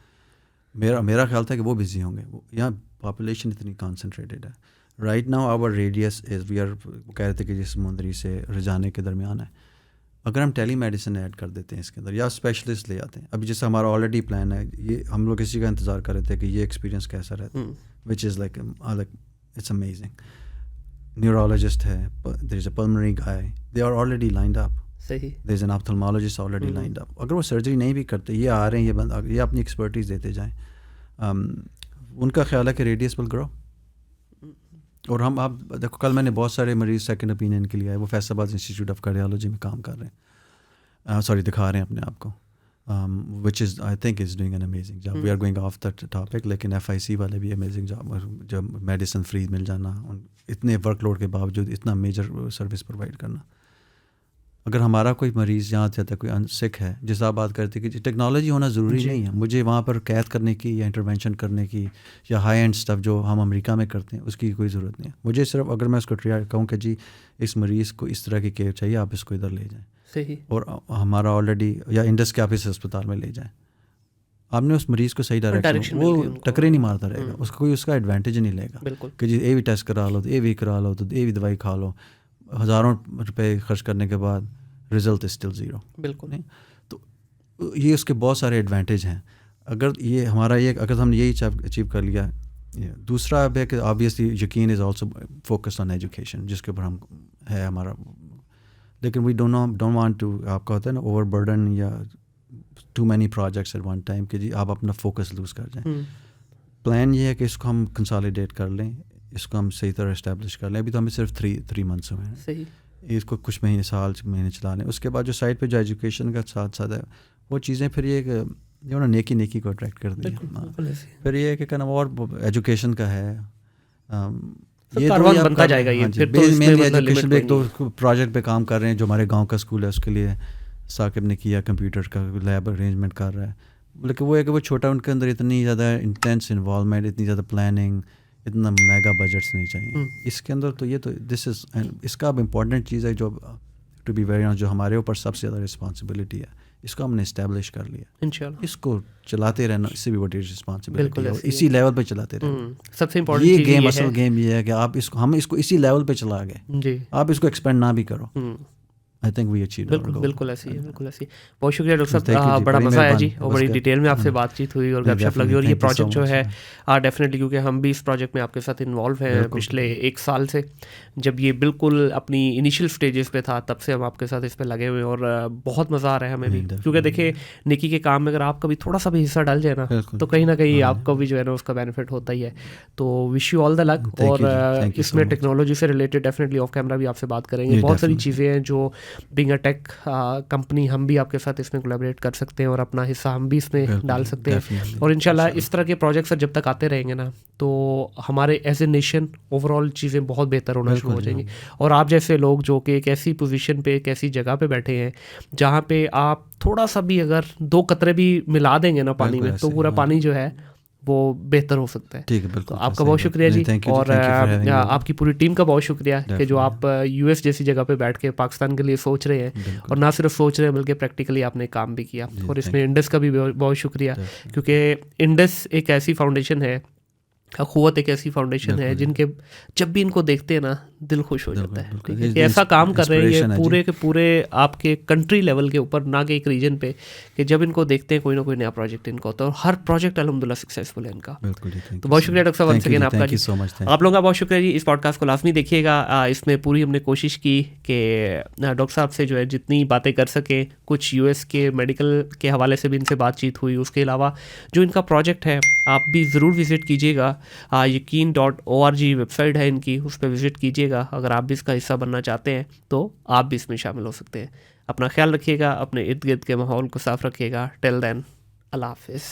میرا خیال تھا کہ وہ بزی ہوں گے, یہاں پاپولیشن اتنی کانسنٹریٹڈ ہے. Right now our radius is we are, کہہ رہے تھے کہ جس سمندری سے رجانے کے درمیان ہے. اگر ہم ٹیلی میڈیسن ایڈ کر دیتے ہیں اس کے اندر, یا اسپیشلسٹ لے آتے ہیں, ابھی جیسے ہمارا آلریڈی پلان ہے, یہ ہم لوگ اسی کا انتظار کر رہے تھے کہ یہ ایکسپیرینس کیسا رہتا ہے, which is like it's amazing. Neurologist ہے, there is a pulmonary guy, they are already lined up. صحیح. There is an ophthalmologist already lined up. اگر وہ سرجری نہیں بھی کرتے, یہ آ رہے ہیں, یہ اپنی ایکسپرٹیز دیتے جائیں, ان کا خیال ہے کہ ریڈیس ول گرو. اور ہم آپ دیکھو, کل میں نے بہت سارے مریض سیکنڈ اوپینین کے لیے آئے, وہ فیصل آباد انسٹیٹیوٹ آف کارڈیالوجی میں کام کر رہے ہیں, دکھا رہے ہیں اپنے آپ کو, which is I think is doing an amazing job. We are going of that topic, لیکن FIC والے بھی امیزنگ جاب, جو میڈیسن فری مل جانا, اتنے ورک لوڈ کے باوجود اتنا میجر سروس پرووائڈ کرنا. اگر ہمارا کوئی مریض یہاں سے کوئی سکھ ہے, جیسا آپ بات کرتے کہ ٹیکنالوجی ہونا ضروری نہیں ہے, مجھے وہاں پر قید کرنے کی یا انٹروینشن کرنے کی یا ہائی اینڈ اسٹف جو ہم امریکہ میں کرتے ہیں اس کی کوئی ضرورت نہیں ہے. مجھے صرف اگر میں اس کو کہوں کہ جی اس مریض کو اس طرح کی کیئر چاہیے, آپ اس کو ادھر لے جائیں. صحیح. اور ہمارا آلریڈی, یا انڈس کے آپ اس اسپتال میں لے جائیں, آپ نے اس مریض کو صحیح ڈائریکشن, وہ ٹکرے نہیں مارتا رہے گا, اس کو کوئی اس کا ایڈوانٹیج نہیں لے گا کہ جی اے بھی ٹیسٹ کرا لو, تو اے بھی کرا لو, تو اے بھی دوائی کھا لو, ہزاروں روپے خرچ کرنے کے بعد رزلٹ از اسٹل زیرو. بالکل. تو یہ اس کے بہت سارے ایڈوانٹیج ہیں. اگر یہ ہمارا اگر ہم نے یہی اچیو کر لیا. دوسرا اب ہے کہ آبویسلی یقین is also focus on education, جس کے اوپر ہم ہے ہمارا, لیکن وی ڈونٹ وانٹ ٹو, آپ کا ہوتا ہے نا اوور برڈن یا too many projects at one time, کہ جی آپ اپنا فوکس لوز کر جائیں. پلان یہ ہے کہ اس کو ہم کنسالیڈیٹ کر لیں, اس کو ہم صحیح طرح اسٹیبلش کر لیں. ابھی تو ہمیں صرف 3 منتھس ہوئے ہیں. صحیح. اس کو کچھ مہینے چلا لیں. اس کے بعد جو سائڈ پہ جو ایجوکیشن کا ساتھ ہے, وہ چیزیں پھر یہ کہ جو نا نیکی کو اٹریکٹ کر دیں. پھر یہ کہ کہنا اور ایجوکیشن کا ہے, یہ بنتا جائے گا. مینلی ایجوکیشن پہ ایک 2 پروجیکٹ پہ کام کر رہے ہیں. جو ہمارے گاؤں کا اسکول ہے اس کے لیے ثاقب نے کیا, کمپیوٹر کا لیب ارینجمنٹ کر رہا ہے. لیکن وہ ہے کہ وہ چھوٹا, ان کے اندر اتنی زیادہ انٹینس انوالومنٹ, اتنی زیادہ پلاننگ, اتنا میگا بجٹس نہیں چاہیے اس کے اندر. تو یہ تو دس از, اس کا اب امپورٹنٹ چیز ہے جو ٹو بی ویری آنسٹ جو ہمارے اوپر سب سے زیادہ رسپانسبلٹی ہے. اس کو ہم نے اسٹیبلش کر لیا انشاءاللہ. اس کو چلاتے رہنا, اس سے بھی بڑی رسپانسبلٹی ہے, اسی لیول پہ چلاتے رہنا. سب سے امپورٹنٹ یہ گیم, اصل گیم یہ ہے کہ آپ ہم اس کو اسی لیول پہ چلا گئے, آپ اس کو ایکسپینڈ نہ بھی کرو. I think we achieved our goal. بالکل ایسی ہے, بالکل ایسی. بہت شکریہ ڈاکٹر صاحب, بڑا مزہ آیا جی, اور بڑی ڈیٹیل میں آپ سے بات چیت ہوئی اور گپ شپ لگی. اور یہ پروجیکٹ جو ہے ڈیفینیٹلی, کیونکہ ہم بھی اس پروجیکٹ میں آپ کے ساتھ انوالو ہیں پچھلے 1 سال سے, جب یہ بالکل اپنی انیشیل سٹیجز پہ تھا, تب سے ہم آپ کے ساتھ اس پہ لگے ہوئے, اور بہت مزہ آ رہا ہے ہمیں بھی. کیونکہ دیکھیں نیکی کے کام میں اگر آپ کا بھی تھوڑا سا بھی حصہ ڈال جائے نا, تو کہیں نہ کہیں آپ کو بھی جو ہے نا اس کا بینیفٹ ہوتا ہی ہے. تو وش یو آل دا لک. اور اس میں ٹیکنالوجی سے ریلیٹڈ ڈیفینیٹلی آف کیمرہ بھی آپ سے بات کریں گے. بہت ساری چیزیں ہیں جو بینگ اے ٹیک کمپنی ہم بھی آپ کے ساتھ اس میں کولیبریٹ کر سکتے ہیں, اور اپنا حصہ ہم بھی اس میں ڈال سکتے ہیں. اور انشاءاللہ اس طرح کے پروجیکٹس جب تک آتے رہیں گے نا, تو ہمارے as a nation over all چیزیں بہت بہتر ہونا شروع ہو جائیں گی. اور آپ جیسے لوگ جو کہ ایک ایسی پوزیشن پہ, ایک ایسی جگہ پہ بیٹھے ہیں جہاں پہ آپ تھوڑا سا بھی اگر 2 قطرے بھی ملا دیں گے نا پانی میں, تو پورا پانی جو ہے وہ بہتر ہو سکتا ہے. ٹھیک ہے بالکل. تو آپ کا بہت شکریہ جی, اور آپ کی پوری ٹیم کا بہت شکریہ کہ جو آپ یو ایس جیسی جگہ پہ بیٹھ کے پاکستان کے لیے سوچ رہے ہیں, اور نہ صرف سوچ رہے ہیں بلکہ پریکٹیکلی آپ نے کام بھی کیا. اور اس میں انڈس کا بھی بہت شکریہ, کیونکہ انڈس ایک ایسی فاؤنڈیشن ہے, اخوت ایک ایسی فاؤنڈیشن ہے جن کے جب بھی ان کو دیکھتے ہیں نا دل خوش ہو جاتا ہے. ٹھیک ہے کہ ایسا کام کر رہے ہیں یہ پورے کے پورے آپ کے کنٹری لیول کے اوپر, نہ کہ ایک ریجن پہ, کہ جب ان کو دیکھتے ہیں کوئی نہ کوئی نیا پروجیکٹ ان کا ہوتا ہے, اور ہر پروجیکٹ الحمدللہ سکسیزفل ہے ان کا. تو بہت شکریہ ڈاکٹر صاحب ونس اگین آپ کا جی. آپ لوگوں کا بہت شکریہ جی. اس پوڈ کاسٹ کو لازمی دیکھیے گا. اس میں پوری ہم نے کوشش کی کہ ڈاکٹر صاحب سے جو ہے جتنی باتیں کر سکیں, کچھ یو ایس کے میڈیکل کے حوالے سے بھی ان سے بات چیت ہوئی, اس کے علاوہ جو ان کا پروجیکٹ ہے آپ بھی ضرور وزٹ کیجیے گا. yaqeen.org ویب سائٹ ہے ان کی, اس پہ وزٹ کیجیے گا. اگر آپ بھی اس کا حصہ بننا چاہتے ہیں تو آپ بھی اس میں شامل ہو سکتے ہیں. اپنا خیال رکھیے گا, اپنے ارد گرد کے ماحول کو صاف رکھیے گا. ٹل دین, اللہ حافظ.